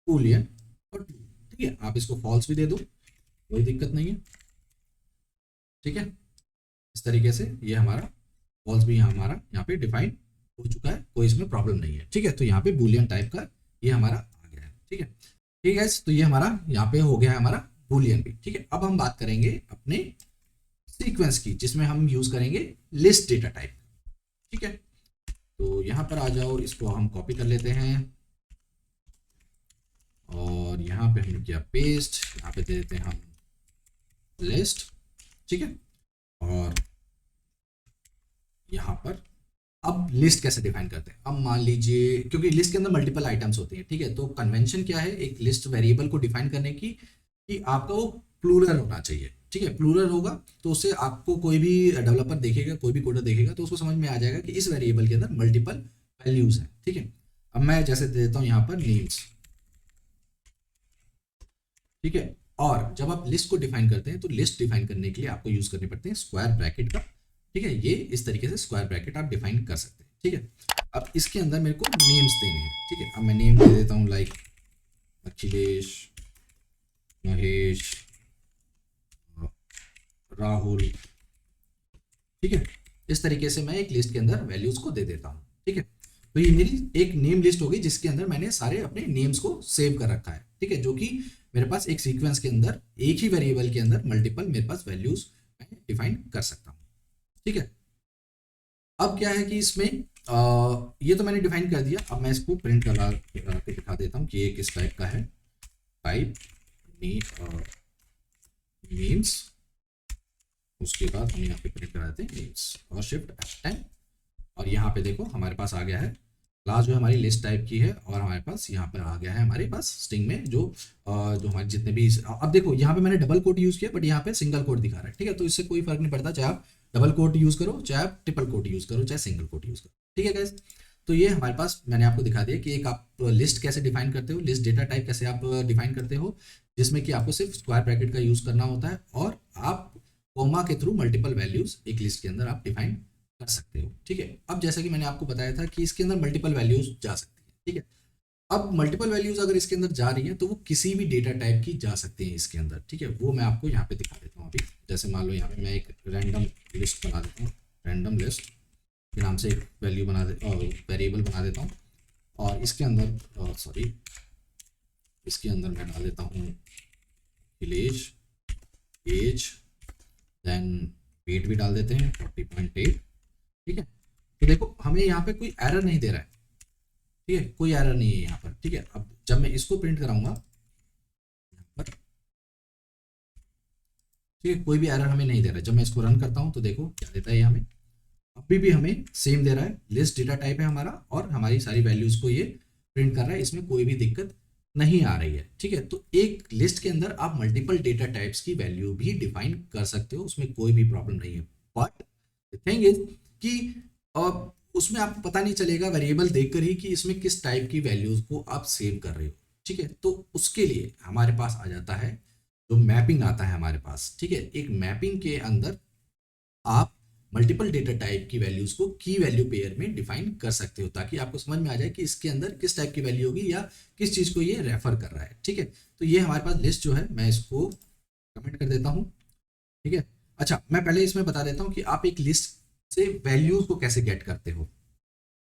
बूलियन और ट्रू, ठीक है। आप इसको फॉल्स भी दे दो, कोई दिक्कत नहीं है, ठीक है। इस तरीके से ये हमारा फॉल्स भी हमारा यहाँ पे डिफाइन हो चुका है, कोई इसमें प्रॉब्लम नहीं है, ठीक है। तो यहाँ पे बूलियन टाइप का ये हमारा आ गया है, ठीक है, ठीक है। तो ये हमारा यहाँ पे हो गया है हमारा बूलियन भी, ठीक है। अब हम बात करेंगे अपने सीक्वेंस की, जिसमें हम यूज करेंगे लिस्ट डेटा टाइप, ठीक है। तो यहाँ पर आ जाओ, इसको हम कॉपी कर लेते हैं, और यहाँ पे हमने किया पेस्ट, यहाँ पे दे देते हैं हम लिस्ट, ठीक है। और यहाँ पर अब लिस्ट कैसे डिफाइन करते हैं, अब मान लीजिए क्योंकि लिस्ट के अंदर मल्टीपल आइटम्स होती हैं, ठीक है। तो कन्वेंशन क्या है एक लिस्ट वेरिएबल को डिफाइन करने की कि आपका वो प्लूरल होना चाहिए, ठीक है, प्लूरल होगा तो उससे आपको कोई भी डेवलपर देखेगा, कोई भी कोडर देखेगा तो उसको समझ में आ जाएगा कि इस वेरिएबल के अंदर मल्टीपल वैल्यूज हैं। ठीक है, अब मैं जैसे दे देता हूँ यहाँ पर नेम्स। ठीक है, और जब आप लिस्ट को डिफाइन करते हैं तो लिस्ट डिफाइन करने के लिए आपको यूज करने पड़ते हैं स्क्वायर ब्रैकेट का। ठीक है, ये इस तरीके से स्क्वायर ब्रैकेट आप डिफाइन कर सकते हैं। ठीक है, अब इसके अंदर मेरे को नेम्स देने हैं। ठीक है, अब मैं नेम दे देता हूँ लाइक अखिलेश, महेश, राहुल। ठीक है, इस तरीके से मैं एक लिस्ट के अंदर वैल्यूज को दे देता हूँ। ठीक है, तो ये मेरी एक नेम लिस्ट हो गई जिसके अंदर मैंने सारे अपने नेम्स को सेव कर रखा है। ठीक है, जो कि मेरे पास एक सीक्वेंस के अंदर एक ही वेरिएबल के अंदर मल्टीपल मेरे पास वैल्यूज मैं डिफाइन कर सकता हूँ। ठीक है, अब क्या है कि इसमें ये तो मैंने डिफाइन कर दिया। अब मैं इसको प्रिंट करा के दिखा देता हूँ कि ये किस टाइप का है। टाइप नेम्स, उसके बाद हम यहाँ पे प्रिंट करा देते हैं नेम्स और शिफ्ट F10, और यहाँ पे देखो हमारे पास आ गया है क्लास जो हमारी लिस्ट टाइप की है, और हमारे पास यहाँ पर आ गया है हमारे पास स्ट्रिंग में जो हमारे जितने भी, अब देखो यहाँ पे मैंने डबल कोट यूज किया बट यहाँ पे सिंगल कोट दिखा रहा है। ठीक है, तो इससे कोई फर्क नहीं पड़ता चाहे आप डबल कोट यूज करो, चाहे आप ट्रिपल कोट यूज करो, चाहे सिंगल कोट यूज करो। ठीक है गाइस, तो ये हमारे पास मैंने आपको दिखा दिया कि एक आप लिस्ट कैसे डिफाइन करते हो, लिस्ट डेटा टाइप कैसे आप डिफाइन करते हो, जिसमें कि आपको सिर्फ स्क्वायर ब्रैकेट का यूज करना होता है, और आप कोमा के थ्रू मल्टीपल वैल्यूज एक लिस्ट के अंदर आप डिफाइन कर सकते हो। ठीक है, अब जैसा कि मैंने आपको बताया था कि इसके अंदर मल्टीपल वैल्यूज जा सकती है। ठीक है, अब मल्टीपल वैल्यूज अगर इसके अंदर जा रही है तो वो किसी भी डेटा टाइप की जा सकती है इसके अंदर। ठीक है, वो मैं आपको यहाँ पे दिखा देता हूँ। अभी जैसे मान लो यहाँ पे मैं एक रैंडम लिस्ट बना देता हूँ, रैंडम लिस्ट के नाम से एक वैल्यू बना दे वेरिएबल बना देता हूँ, और इसके अंदर सॉरी इसके अंदर मैं डाल देता हूँ विलेज, एज, देन वेट भी डाल देते हैं 40.8। ठीक है, तो देखो हमें यहाँ पे कोई एरर नहीं दे रहा है। ठीक है, कोई एरर नहीं है यहाँ पर। ठीक है, अब जब मैं इसको प्रिंट कराऊंगा यहाँ पर, ठीक है, कोई भी एरर हमें नहीं दे रहा है। जब मैं इसको रन करता हूँ तो देखो क्या देता है ये हमें, अभी भी हमें सेम दे रहा है, लिस्ट डेटा टाइप है हमारा और हमारी सारी वैल्यूज को ये प्रिंट कर रहा है, इसमें कोई भी दिक्कत नहीं आ रही है। ठीक है, तो एक लिस्ट के अंदर आप मल्टीपल डेटा टाइप्स की वैल्यू भी डिफाइन कर सकते हो, उसमें कोई भी प्रॉब्लम नहीं है। बट द थिंग इज कि अब उसमें आपको पता नहीं चलेगा वेरिएबल देखकर ही कि इसमें किस टाइप की वैल्यूज को आप सेव कर रहे हो। ठीक है, तो उसके लिए हमारे पास आ जाता है जो मैपिंग आता है हमारे पास। ठीक है, एक मैपिंग के अंदर आप मल्टीपल डेटा टाइप की वैल्यूज को की वैल्यू पेयर में डिफाइन कर सकते हो, ताकि आपको समझ में आ जाए कि इसके अंदर किस टाइप की वैल्यू होगी या किस चीज को ये रेफर कर रहा है। ठीक है, तो ये हमारे पास लिस्ट जो है, मैं इसको कमेंट कर देता हूँ। ठीक है, अच्छा मैं पहले इसमें बता देता हूँ कि आप एक लिस्ट से वैल्यूज को कैसे गेट करते हो।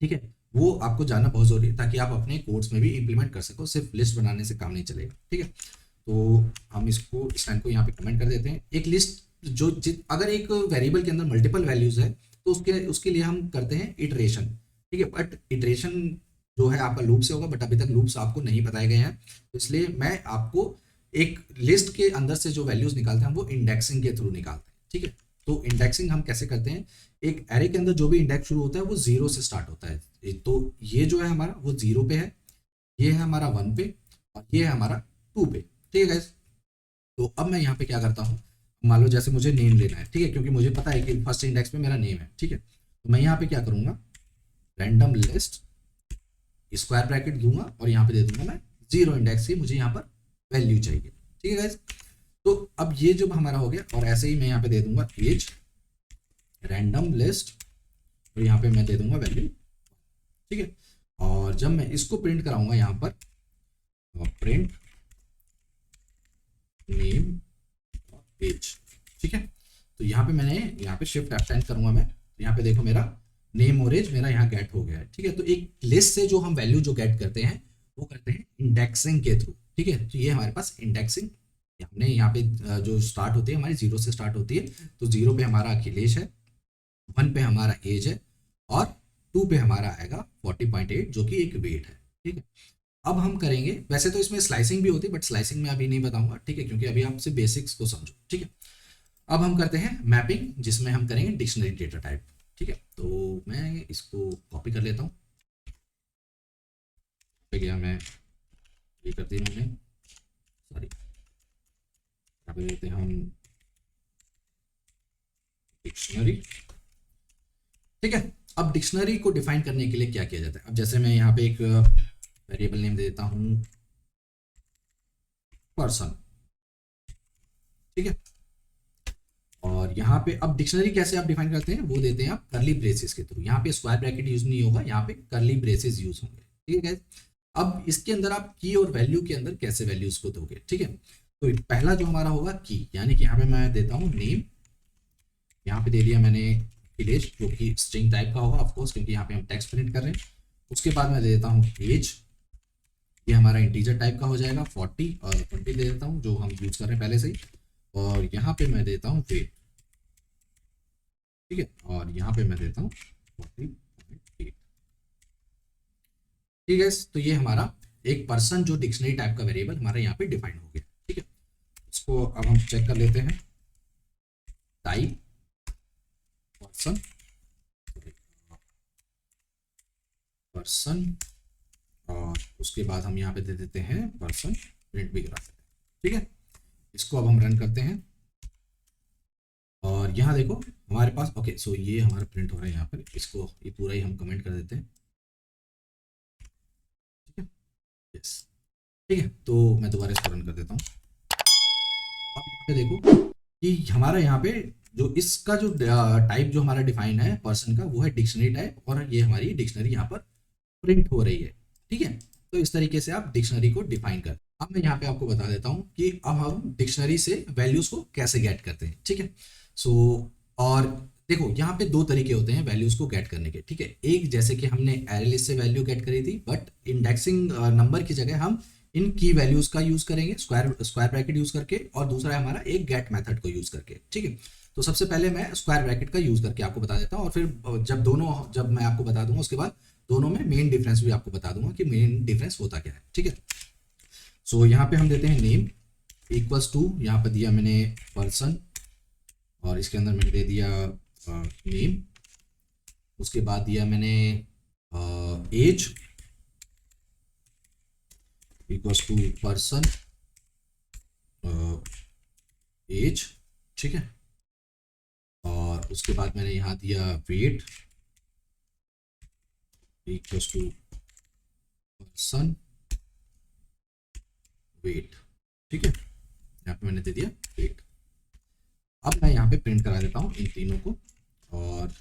ठीक है, वो आपको जानना बहुत जरूरी है ताकि आप अपने कोड्स में भी इंप्लीमेंट कर सको, सिर्फ लिस्ट बनाने से काम नहीं चलेगा। ठीक है, तो हम इसको इस लाइन को यहाँ पे कमेंट कर देते हैं। एक लिस्ट जो अगर एक वेरिएबल के अंदर मल्टीपल वैल्यूज है तो उसके उसके लिए हम करते हैं इटरेशन। ठीक है, बट इटरेशन जो है आपका लूप से होगा, बट अभी तक लूप्स आपको नहीं बताए गए हैं, तो इसलिए मैं आपको एक लिस्ट के अंदर से जो वैल्यूज निकालते हैं हम वो इंडेक्सिंग के थ्रू निकालते हैं। ठीक है, तो इंडेक्सिंग हम कैसे करते हैं, एक एरे के अंदर जो भी इंडेक्स शुरू होता है वो जीरो से स्टार्ट होता है। तो ये जो है हमारा वो जीरो पे है, ये है हमारा वन पे, और ये है हमारा टू पे। ठीक है गाइस, तो अब मैं यहाँ पे क्या करता हूँ, मान लो जैसे मुझे नेम लेना है। ठीक है, क्योंकि मुझे पता है कि फर्स्ट इंडेक्स पे मेरा नेम है। ठीक है, तो मैं यहाँ पे क्या करूँगा, रैंडम लिस्ट स्क्वायर ब्रैकेट दूंगा और यहाँ पे दे दूंगा मैं जीरो इंडेक्स की मुझे यहाँ पर वैल्यू चाहिए। ठीक है गाइस, तो अब ये जो हमारा हो गया, और ऐसे ही मैं यहाँ पे दे दूंगा एज रैंडम लिस्ट, और यहाँ पे मैं दे दूंगा वैल्यू। ठीक है, और जब मैं इसको प्रिंट कराऊंगा यहाँ पर प्रिंट नेम एज। ठीक है, तो यहाँ पे मैंने यहाँ पे शिफ्ट F10 करूंगा मैं, तो यहाँ पे देखो मेरा नेम और एज मेरा यहाँ गेट हो गया है। ठीक है, तो एक लिस्ट से जो हम वैल्यू जो गेट करते हैं वो करते हैं इंडेक्सिंग के थ्रू। ठीक है, तो ये हमारे पास इंडेक्सिंग, हमने यहाँ पे जो स्टार्ट होती है हमारी जीरो से स्टार्ट होती है, तो जीरो पे हमारा अखिलेश है, वन पे हमारा एज है, और टू पे हमारा आएगा 40.8 जो कि एक वेट है। ठीक है, अब हम करेंगे, वैसे तो इसमें स्लाइसिंग भी होती है बट स्लाइसिंग में अभी नहीं बताऊंगा। ठीक है, क्योंकि अभी आप सिर्फ बेसिक्स को समझो। ठीक है, अब हम करते हैं मैपिंग, जिसमें हम करेंगे डिक्शनरी डेटा टाइप। ठीक है, तो मैं इसको कॉपी कर लेता हूँ, गया मैं ये कर दी मैंने, सॉरी यहाँ पे देते हैं हम डिक्शनरी। ठीक है, अब डिक्शनरी को डिफाइन करने के लिए क्या किया जाता है? अब जैसे मैं यहाँ पे एक वेरिएबल नेम दे देता हूँ पर्सन। ठीक है, और यहाँ पे अब डिक्शनरी कैसे आप डिफाइन करते हैं, वो देते हैं आप करली ब्रेसेस के थ्रू। यहाँ पे स्क्वायर ब्रैकेट यूज नहीं होगा, यहाँ पे करली ब्रेसेस यूज होंगे। ठीक है, अब इसके अंदर आप की और वैल्यू के अंदर कैसे वैल्यूज को दोगे? ठीक है, तो पहला जो हमारा होगा की, यानी कि यहाँ पे मैं देता हूँ नेम, यहाँ पे दे दिया मैंने विलेज, जो कि स्ट्रिंग टाइप का होगा ऑफकोर्स, क्योंकि यहाँ पे हम टेक्स्ट प्रिंट कर रहे हैं। उसके बाद मैं दे देता हूँ एज, ये हमारा इंटीजर टाइप का हो जाएगा 40, और 20 दे देता हूँ जो हम यूज कर रहे हैं पहले से ही। और यहाँ पे मैं देता हूँ वेट। ठीक है, और यहाँ पे मैं देता हूँ 40.8। ठीक है, तो ये हमारा एक पर्सन जो डिक्शनरी टाइप का वेरिएबल हमारा यहाँ पे डिफाइन हो गया। ठीक है, इसको अब हम चेक कर लेते हैं। टाइप पर्सन, पर्सन, और उसके बाद हम यहाँ पे दे देते हैं पर्सन, प्रिंट भी करा सकते हैं। ठीक है, इसको अब हम रन करते हैं, और यहाँ देखो हमारे पास ओके, सो ये हमारा प्रिंट हो रहा है यहाँ पर। इसको ये पूरा ही हम कमेंट कर देते हैं। ठीक है, यस। ठीक है, तो मैं दोबारा इसको रन कर देता हूँ। अब यहाँ पे देखो कि हमारा यहाँ पे जो इसका जो टाइप जो हमारा डिफाइन है पर्सन का, वो है डिक्शनरी टाइप, और ये हमारी डिक्शनरी यहाँ पर प्रिंट हो रही है। ठीक है, तो इस तरीके से आप डिक्शनरी को डिफाइन कर। अब मैं यहाँ पे आपको बता देता हूँ कि अब हम डिक्शनरी से वैल्यूज को कैसे गेट करते हैं। ठीक है, सो और देखो यहाँ पे दो तरीके होते हैं वैल्यूज को गेट करने के। ठीक है, एक जैसे कि हमने एरे लिस्ट से वैल्यू गेट करी थी, बट इंडेक्सिंग नंबर की जगह हम इन की वैल्यूज का यूज करेंगे स्क्वायर ब्रैकेट यूज करके, और दूसरा है हमारा एक गेट मेथड को यूज करके। ठीक है, तो सबसे पहले मैं स्क्वायर ब्रैकेट का यूज करके आपको बता देता हूँ, और फिर जब मैं आपको बता दूंगा उसके बाद दोनों में मेन डिफरेंस भी आपको बता दूंगा कि मेन डिफरेंस होता क्या है। ठीक है, सो यहाँ पे हम देते हैं नेम इक्वल्स टू, यहाँ पे दिया मैंने पर्सन, और इसके अंदर मैंने दे दिया नेम। उसके बाद दिया मैंने age equals to person age. ठीक है, और उसके बाद मैंने यहाँ दिया weight equals to person weight. ठीक है, यहाँ पे मैंने दे दिया वेट। अब मैं यहाँ पे प्रिंट करा देता हूँ इन तीनों को, और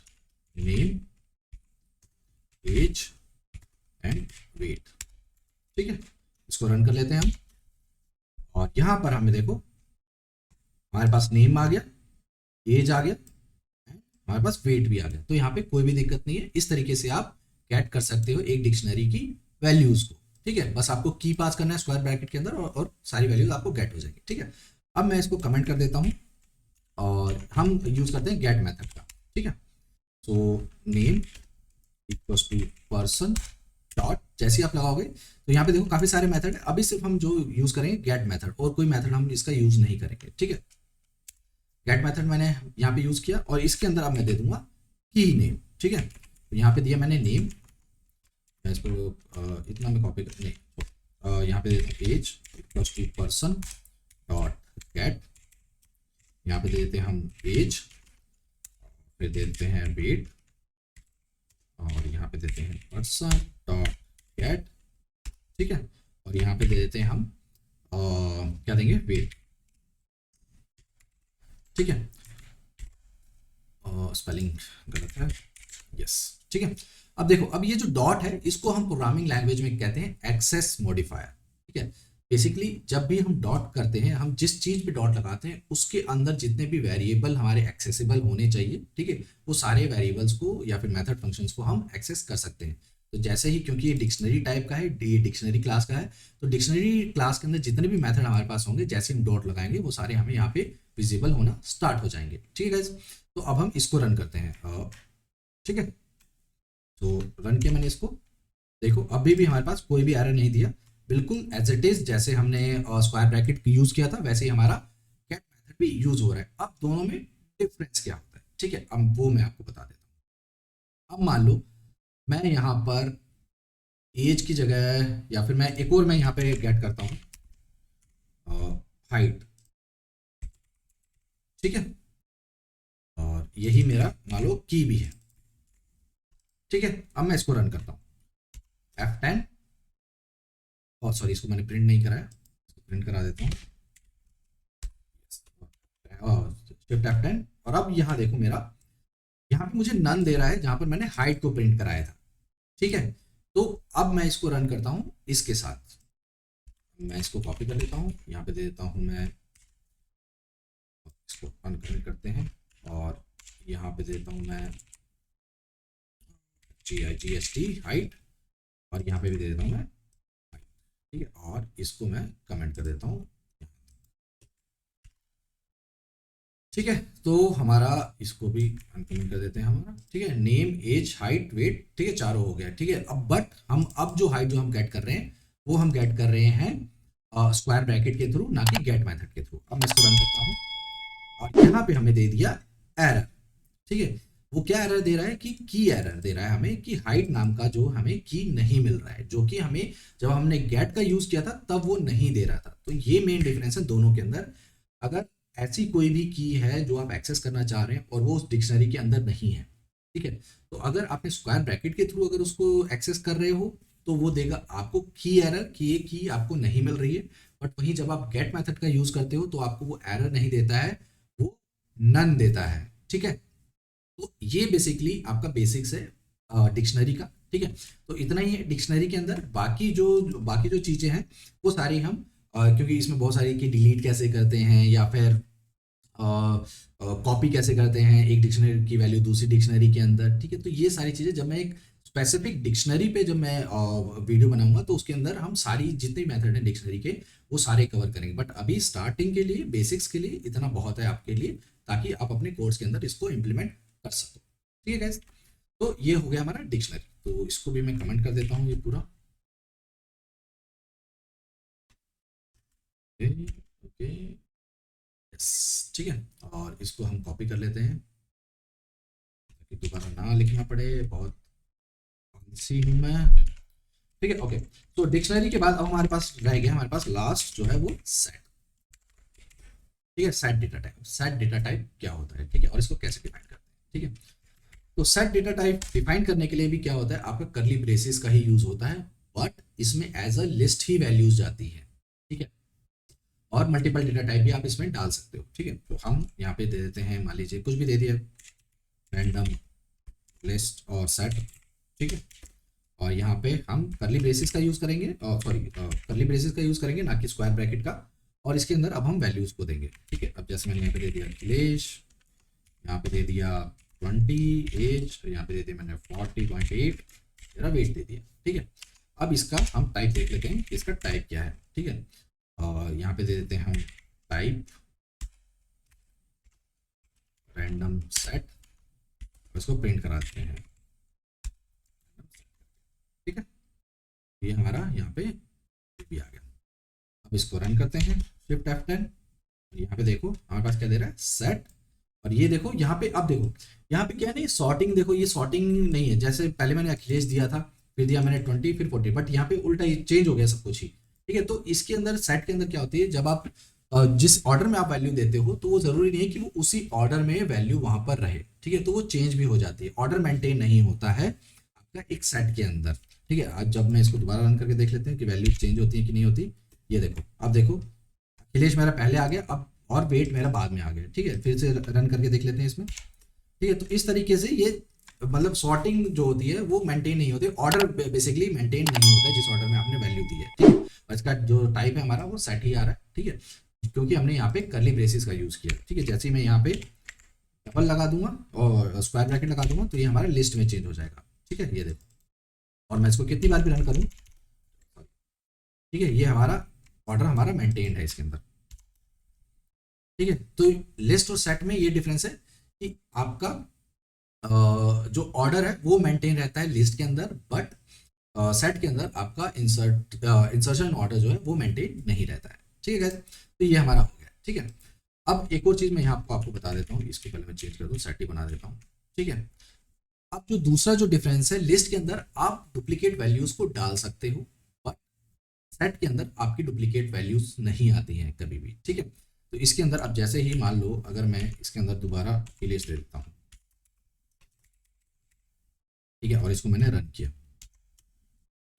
नेम एज एंड वेट। ठीक है, इसको रन कर लेते हैं हम, और यहाँ पर हमें देखो हमारे पास नेम आ गया, एज आ गया, हमारे पास वेट भी आ गया। तो यहाँ पे कोई भी दिक्कत नहीं है। इस तरीके से आप गेट कर सकते हो एक डिक्शनरी की वैल्यूज को। ठीक है, बस आपको की पास करना है स्क्वायर ब्रैकेट के अंदर, और सारी वैल्यूज आपको गेट हो जाएगी। ठीक है, अब मैं इसको कमेंट कर देता हूँ, और हम यूज करते हैं गेट मेथड का। ठीक है, so name equals to person dot, जैसे आप लगाओगे तो यहाँ पे देखो काफी सारे मेथड है। अभी सिर्फ हम जो यूज करेंगे गेट मेथड, और कोई मेथड हम इसका यूज नहीं करेंगे। ठीक है, गेट मेथड मैंने यहाँ पे यूज किया, और इसके अंदर अब मैं दे दूंगा की नेम। ठीक है, तो यहाँ पे दिया मैंने नेम, इसको इतना मैं कॉपी कर नहीं, यहाँ पे देता हूँ age equals to person dot get, यहाँ पे दे देते हैं हम एज, फिर दे देते हैं वेट, और यहाँ पे देते हैं पर्सन डॉट गेट। ठीक है, और यहाँ पे दे देते हैं हम क्या देंगे, वेट। ठीक है, स्पेलिंग गलत है, यस। ठीक है, अब देखो, अब ये जो डॉट है इसको हम प्रोग्रामिंग लैंग्वेज में कहते हैं एक्सेस मॉडिफायर। ठीक है, बेसिकली जब भी हम डॉट करते हैं, हम जिस चीज पे डॉट लगाते हैं उसके अंदर जितने भी वेरिएबल हमारे एक्सेसिबल होने चाहिए, ठीक है, वो सारे वेरिएबल्स को या फिर मेथड फंक्शंस को हम एक्सेस कर सकते हैं। तो जैसे ही, क्योंकि ये डिक्शनरी टाइप का है, ये डिक्शनरी क्लास का है, तो डिक्शनरी क्लास के अंदर जितने भी मेथड हमारे पास होंगे, जैसे हम डॉट लगाएंगे वो सारे हमें यहाँ पे विजिबल होना स्टार्ट हो जाएंगे। ठीक है गाइस, तो अब हम इसको रन करते हैं। ठीक है, तो रन किया मैंने इसको, देखो अभी भी हमारे पास कोई भी एरर नहीं दिया, बिल्कुल एज इट इज जैसे हमने स्क्वायर ब्रैकेट यूज किया था वैसे ही हमारा गेट मेथड भी यूज हो रहा है। अब दोनों में डिफरेंस क्या होता है, ठीक है, अब वो मैं आपको बता देता हूँ। अब मान लो मैं यहाँ पर एज की जगह, या फिर मैं एक और मैं यहाँ पे गेट करता हूँ हाइट। ठीक है, और यही मेरा मान लो की भी है। ठीक है, अब मैं इसको रन करता हूँ F10, और सॉरी इसको मैंने प्रिंट नहीं कराया, इसको प्रिंट करा देता हूँ, शिफ्ट F10। और अब यहाँ देखो मेरा, यहाँ पे मुझे नन दे रहा है जहां पर मैंने हाइट को प्रिंट कराया था। ठीक है, तो अब मैं इसको रन करता हूँ इसके साथ। मैं इसको कॉपी कर लेता हूँ, यहाँ पे दे देता हूँ मैं, इसको अनकमेंट करते हैं और यहाँ पे देता हूँ मैं GIGST हाइट, और यहाँ पे भी दे देता हूँ मैं हाइट। ठीक है, और इसको मैं कमेंट कर देता हूँ। ठीक है, तो हमारा इसको भी अनकमेंट कर देते हैं हमारा। ठीक है, नेम, एज, हाइट, वेट, ठीक है, चारों हो गया। ठीक है, अब बट हम अब जो हाइट जो हम गेट कर रहे हैं वो हम गेट कर रहे हैं स्क्वायर ब्रैकेट के थ्रू, ना कि गेट मेथड के थ्रू। अब मैं इसको रन करता हूँ और यहाँ पे हमें दे दिया एरर। ठीक है, वो क्या एरर दे रहा है कि की एरर दे रहा है हमें कि हाइट नाम का जो हमें की नहीं मिल रहा है, जो कि हमें जब हमने गेट का यूज किया था तब वो नहीं दे रहा था। तो ये मेन डिफरेंस है दोनों के अंदर। अगर ऐसी कोई भी की है जो आप एक्सेस करना चाह रहे हैं और वो उस डिक्शनरी के अंदर नहीं है, ठीक है, तो अगर आपने स्क्वायर ब्रैकेट के थ्रू अगर उसको एक्सेस कर रहे हो तो वो देगा आपको की एरर कि ये की आपको नहीं मिल रही है। बट वहीं जब आप गेट मेथड का यूज करते हो तो आपको वो एरर नहीं देता है, वो नन देता है। ठीक है, तो ये बेसिकली आपका बेसिक्स है डिक्शनरी का। ठीक है, तो इतना ही है डिक्शनरी के अंदर। बाकी जो चीज़ें हैं वो सारी हम क्योंकि इसमें बहुत सारी कि डिलीट कैसे करते हैं या फिर कॉपी कैसे करते हैं एक डिक्शनरी की वैल्यू दूसरी डिक्शनरी के अंदर। ठीक है, तो ये सारी चीज़ें जब मैं एक स्पेसिफिक डिक्शनरी पे जब मैं वीडियो बनाऊंगा तो उसके अंदर हम सारी जितने मेथड हैं डिक्शनरी के वो सारे कवर करेंगे। बट अभी स्टार्टिंग के लिए बेसिक्स के लिए इतना बहुत है आपके लिए, ताकि आप अपने कोर्स के अंदर इसको इम्प्लीमेंट कर सको। ठीक है गाइस, तो ये हो गया हमारा डिक्शनरी। तो इसको भी मैं कमेंट कर देता हूँ ये पूरा। ओके, यस, ठीक है, और इसको हम कॉपी कर लेते हैं ताकि दोबारा ना लिखना पड़े, बहुत आलसी हूँ मैं। ठीक है, ओके, तो डिक्शनरी के बाद अब हमारे पास रह गया, हमारे पास लास्ट जो है वो सेट। ठीक है, set data type. Set data type क्या होता है, ठीक है, और इसको कैसे डिफाइन करते हैं। ठीक है, तो सेट डेटा टाइप डिफाइन करने के लिए भी क्या होता है, आपका कर्ली ब्रेसेस का ही यूज होता है, बट इसमें एज अ लिस्ट ही वैल्यूज जाती है। ठीक है, और मल्टीपल डेटा टाइप भी आप इसमें डाल सकते हो। ठीक है, तो हम यहाँ पे दे देते हैं, मान लीजिए कुछ भी दे दिया, रैंडम लिस्ट और सेट। ठीक है, और यहाँ पे हम कर्ली ब्रेसेस का यूज करेंगे, सॉरी कर्ली ब्रेसेस का यूज करेंगे ना कि स्क्वायर ब्रैकेट का, और इसके अंदर अब हम वैल्यूज को देंगे। ठीक है, अब जैसे मैंने यहाँ पे दे दिया अखिलेश, यहाँ पे दे दिया 20 एज, यहाँ पे दे दिया मैंने 40.8, मेरा वेट दे दिया। ठीक है, अब इसका हम टाइप देख लेते हैं कि इसका टाइप क्या है। ठीक है, और यहाँ पे दे देते हैं हम टाइप रैंडम सेट, इसको प्रिंट करा देते हैं। ठीक है, ये हमारा यहाँ पे भी आ गया। अब इसको रन करते हैं शिफ्ट F10, और यहाँ पे देखो हमारे पास क्या दे रहा है, सेट। और ये देखो यहाँ पे, अब देखो यहाँ पे क्या नहीं, सॉर्टिंग देखो, ये सॉर्टिंग नहीं है। जैसे पहले मैंने अखिलेश दिया था, फिर दिया मैंने 20, फिर 40, बट यहाँ पे उल्टा ये चेंज हो गया सब कुछ ही। ठीक है, तो इसके अंदर सेट के अंदर क्या होती है, जब आप जिस ऑर्डर में आप वैल्यू देते हो तो वो जरूरी नहीं है कि वो उसी ऑर्डर में वैल्यू वहां पर रहे। ठीक है, तो वो चेंज भी हो जाती है, ऑर्डर मेंटेन नहीं होता है आपका एक सेट के अंदर। ठीक है, आज जब मैं इसको दोबारा रन करके देख लेते हैं कि वैल्यू चेंज होती है कि नहीं होती। ये देखो, अब देखो अखिलेश मेरा पहले आ गया, अब और वेट मेरा बाद में आ गया। ठीक है, फिर से रन करके देख लेते हैं इसमें। ठीक है, तो इस तरीके से ये मतलब सॉर्टिंग जो होती है वो मेंटेन नहीं होती, ऑर्डर बेसिकली मेंटेन नहीं होता है जिस ऑर्डर में आपने वैल्यू दी है। ठीक है, और इसका जो टाइप है हमारा वो सेट ही आ रहा है। ठीक है, क्योंकि हमने यहाँ पे कर्ली ब्रेसेस का यूज किया। ठीक है, जैसे ही मैं यहाँ पे डबल लगा दूंगा और स्क्वायर ब्रैकेट लगा दूंगा तो ये हमारे लिस्ट में चेंज हो जाएगा। ठीक है, ये देखो, और मैं इसको कितनी बार भी रन करूँ, ठीक है, ये हमारा ऑर्डर हमारा मेंटेन है इसके अंदर। ठीक है, तो लिस्ट और सेट में ये डिफरेंस है कि आपका जो ऑर्डर है वो मेंटेन रहता है लिस्ट के अंदर, बट सेट के अंदर आपका इंसर्शन ऑर्डर जो है वो मेंटेन नहीं रहता है। ठीक है, तो ये हमारा हो गया। ठीक है, अब एक और चीज मैं यहाँ आपको बता देता हूँ, इसको पहले मैं चेंज कर दूँ, सेट ही बना देता हूँ। ठीक है, अब जो दूसरा जो डिफरेंस है, लिस्ट के अंदर आप डुप्लीकेट वैल्यूज को डाल सकते हो, बट सेट के अंदर आपकी डुप्लीकेट वैल्यूज नहीं आती हैं कभी भी। ठीक है, तो इसके अंदर अब जैसे ही मान लो अगर मैं इसके अंदर दोबारा अखिलेश दे देता हूँ, ठीक है, और इसको मैंने रन किया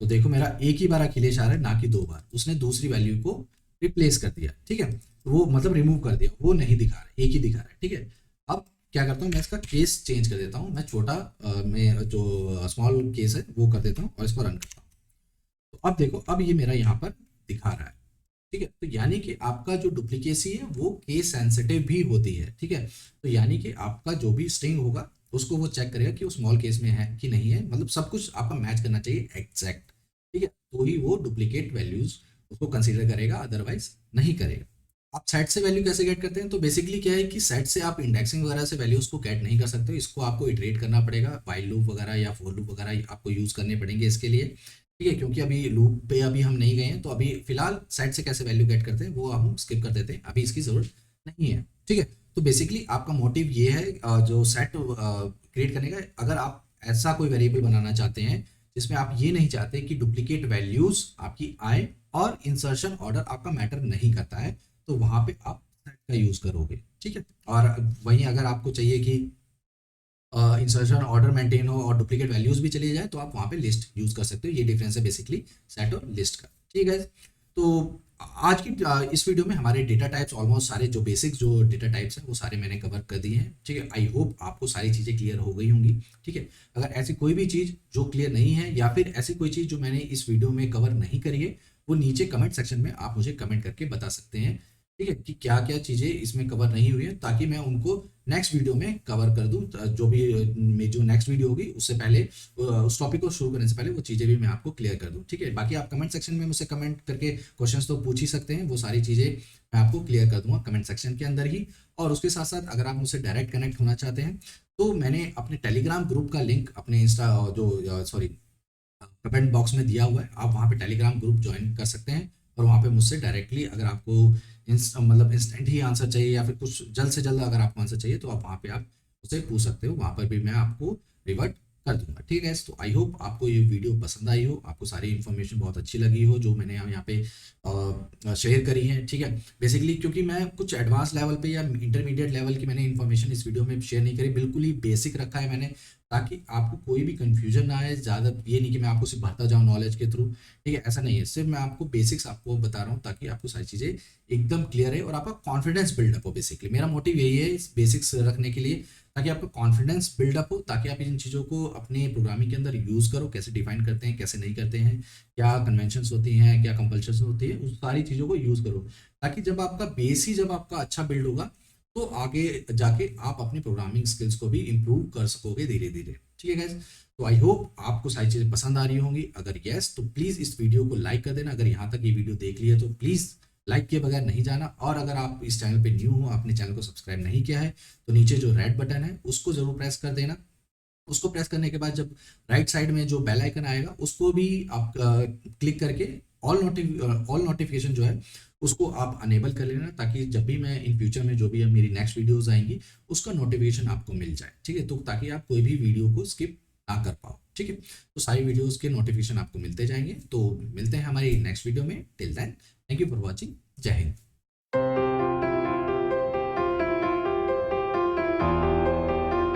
तो देखो मेरा एक ही बार अखिलेश आ रहा है, ना कि 2 बार। उसने दूसरी वैल्यू को रिप्लेस कर दिया, ठीक है, वो मतलब रिमूव कर दिया, वो नहीं दिखा रहा है, एक ही दिखा रहा है, ठीक है। अब क्या करता हूँ मैं, इसका केस चेंज कर देता हूँ, मैं छोटा मैं जो स्मॉल केस है वो कर देता हूँ और इसको रन करता हूँ। तो अब देखो, अब ये मेरा यहाँ पर दिखा रहा है, ठीक है। तो यानी कि आपका जो डुप्लीकेसी है वो केस सेंसिटिव भी होती है, ठीक है। तो यानी कि आपका जो भी स्ट्रिंग होगा उसको वो चेक करेगा कि वो स्मॉल केस में है कि नहीं है, मतलब सब कुछ आपका मैच करना चाहिए एग्जैक्ट, ठीक है, तो ही वो डुप्लीकेट वैल्यूज उसको कंसीडर करेगा, अदरवाइज नहीं करेगा। आप सेट से वैल्यू कैसे गेट करते हैं, तो बेसिकली क्या है कि सेट से आप इंडेक्सिंग वगैरह से वैल्यूज को गेट नहीं कर सकते, इसको आपको इटरेट करना पड़ेगा, व्हाइल लूप वगैरह या फॉर लूप वगैरह आपको यूज करने पड़ेंगे इसके लिए, ठीक है। क्योंकि अभी लूप पे अभी हम नहीं गए हैं, तो अभी फिलहाल सेट से कैसे वैल्यू गेट करते हैं वो हम स्किप कर देते हैं, अभी इसकी जरूरत नहीं है, ठीक है। तो बेसिकली आपका मोटिव ये है जो सेट क्रिएट करने का, अगर आप ऐसा कोई वेरिएबल बनाना चाहते हैं जिसमें आप ये नहीं चाहते कि डुप्लीकेट वैल्यूज आपकी आए और इंसर्शन ऑर्डर आपका मैटर नहीं करता है, तो वहां पे आप सेट का यूज करोगे, ठीक है। और वहीं अगर आपको चाहिए कि इंसर्शन ऑर्डर मेंटेन हो और डुप्लीकेट वैल्यूज भी चली जाए, तो आप वहाँ पे लिस्ट यूज कर सकते हो। ये डिफरेंस है बेसिकली सेट और लिस्ट का, ठीक है। तो आज की इस वीडियो में हमारे डेटा टाइप्स ऑलमोस्ट सारे जो बेसिक जो डेटा टाइप्स हैं वो सारे मैंने कवर कर दिए हैं, ठीक है। आई होप आपको सारी चीज़ें क्लियर हो गई होंगी, ठीक है। अगर ऐसी कोई भी चीज़ जो क्लियर नहीं है या फिर ऐसी कोई चीज़ जो मैंने इस वीडियो में कवर नहीं करी है, वो नीचे कमेंट सेक्शन में आप मुझे कमेंट करके बता सकते हैं, ठीक है, कि क्या क्या चीज़ें इसमें कवर नहीं हुई है, ताकि मैं उनको नेक्स्ट वीडियो में कवर कर दूं। जो भी जो नेक्स्ट वीडियो होगी उससे पहले उस टॉपिक को शुरू करने से पहले वो चीज़ें भी मैं आपको क्लियर कर दूं, ठीक है। बाकी आप कमेंट सेक्शन में मुझसे कमेंट करके क्वेश्चंस तो पूछ ही सकते हैं, वो सारी चीज़ें मैं आपको क्लियर कर दूंगा कमेंट सेक्शन के अंदर ही। और उसके साथ साथ अगर आप मुझसे डायरेक्ट कनेक्ट होना चाहते हैं, तो मैंने अपने टेलीग्राम ग्रुप का लिंक अपने इंस्टा जो सॉरी कमेंट बॉक्स में दिया हुआ है, आप वहाँ पे टेलीग्राम ग्रुप ज्वाइन कर सकते हैं। और वहाँ पे मुझसे डायरेक्टली अगर आपको मतलब इंस्टेंट ही आंसर चाहिए या फिर कुछ जल्द से जल्द अगर आपको आंसर चाहिए, तो आप वहाँ पे आप मुझसे पूछ सकते हो, वहाँ पर भी मैं आपको रिवर्ट कर दूंगा, ठीक है। तो आई होप आपको ये वीडियो पसंद आई हो, आपको सारी इन्फॉर्मेशन बहुत अच्छी लगी हो जो मैंने यहाँ पे शेयर करी है, ठीक है। बेसिकली क्योंकि मैं कुछ एडवांस लेवल पे या इंटरमीडिएट लेवल की मैंने इन्फॉर्मेशन इस वीडियो में शेयर नहीं करी, बिल्कुल ही बेसिक रखा है मैंने, ताकि आपको कोई भी कंफ्यूजन ना आए। ज़्यादा ये नहीं कि मैं आपको सिर्फ भरता जाऊँ नॉलेज के थ्रू, ठीक है, ऐसा नहीं है। सिर्फ मैं आपको बेसिक्स आपको बता रहा हूँ ताकि आपको सारी चीज़ें एकदम क्लियर है और आपका कॉन्फिडेंस बिल्डअप हो। बेसिकली मेरा मोटिव यही है इस बेसिक्स रखने के लिए, ताकि आपका कॉन्फिडेंस बिल्डअप हो, ताकि आप इन चीज़ों को अपने प्रोग्रामिंग के अंदर यूज़ करो, कैसे डिफाइन करते हैं कैसे नहीं करते हैं, क्या कन्वेंशंस होती हैं क्या कंपल्शंस होती है, उस सारी चीज़ों को यूज़ करो, ताकि जब आपका बेस ही जब आपका अच्छा बिल्ड होगा, तो आगे जाके आप अपनी प्रोग्रामिंग स्किल्स को भी इम्प्रूव कर सकोगे धीरे धीरे, ठीक है गाइज। तो आई होप आपको सारी चीज़ें पसंद आ रही होंगी, अगर यस तो प्लीज़ इस वीडियो को लाइक कर देना। अगर यहाँ तक ये वीडियो देख लिया तो प्लीज़ लाइक किए बगैर नहीं जाना। और अगर आप इस चैनल पे न्यू हो, आपने चैनल को सब्सक्राइब नहीं किया है, तो नीचे जो रेड बटन है उसको जरूर प्रेस कर देना। उसको प्रेस करने के बाद जब राइट साइड में जो बेल आइकन आएगा उसको भी आप क्लिक करके ऑल नोटिफिकेशन जो है उसको आप अनेबल कर लेना, ताकि जब भी मैं इन फ्यूचर में जो भी अब मेरी नेक्स्ट वीडियोस आएंगी उसका नोटिफिकेशन आपको मिल जाए, ठीक है। तो ताकि आप कोई भी वीडियो को स्किप ना कर पाओ, ठीक है। तो सारी वीडियोस के नोटिफिकेशन आपको मिलते जाएंगे। तो मिलते हैं हमारी नेक्स्ट वीडियो में, till then thank you for watching, जय हिंद।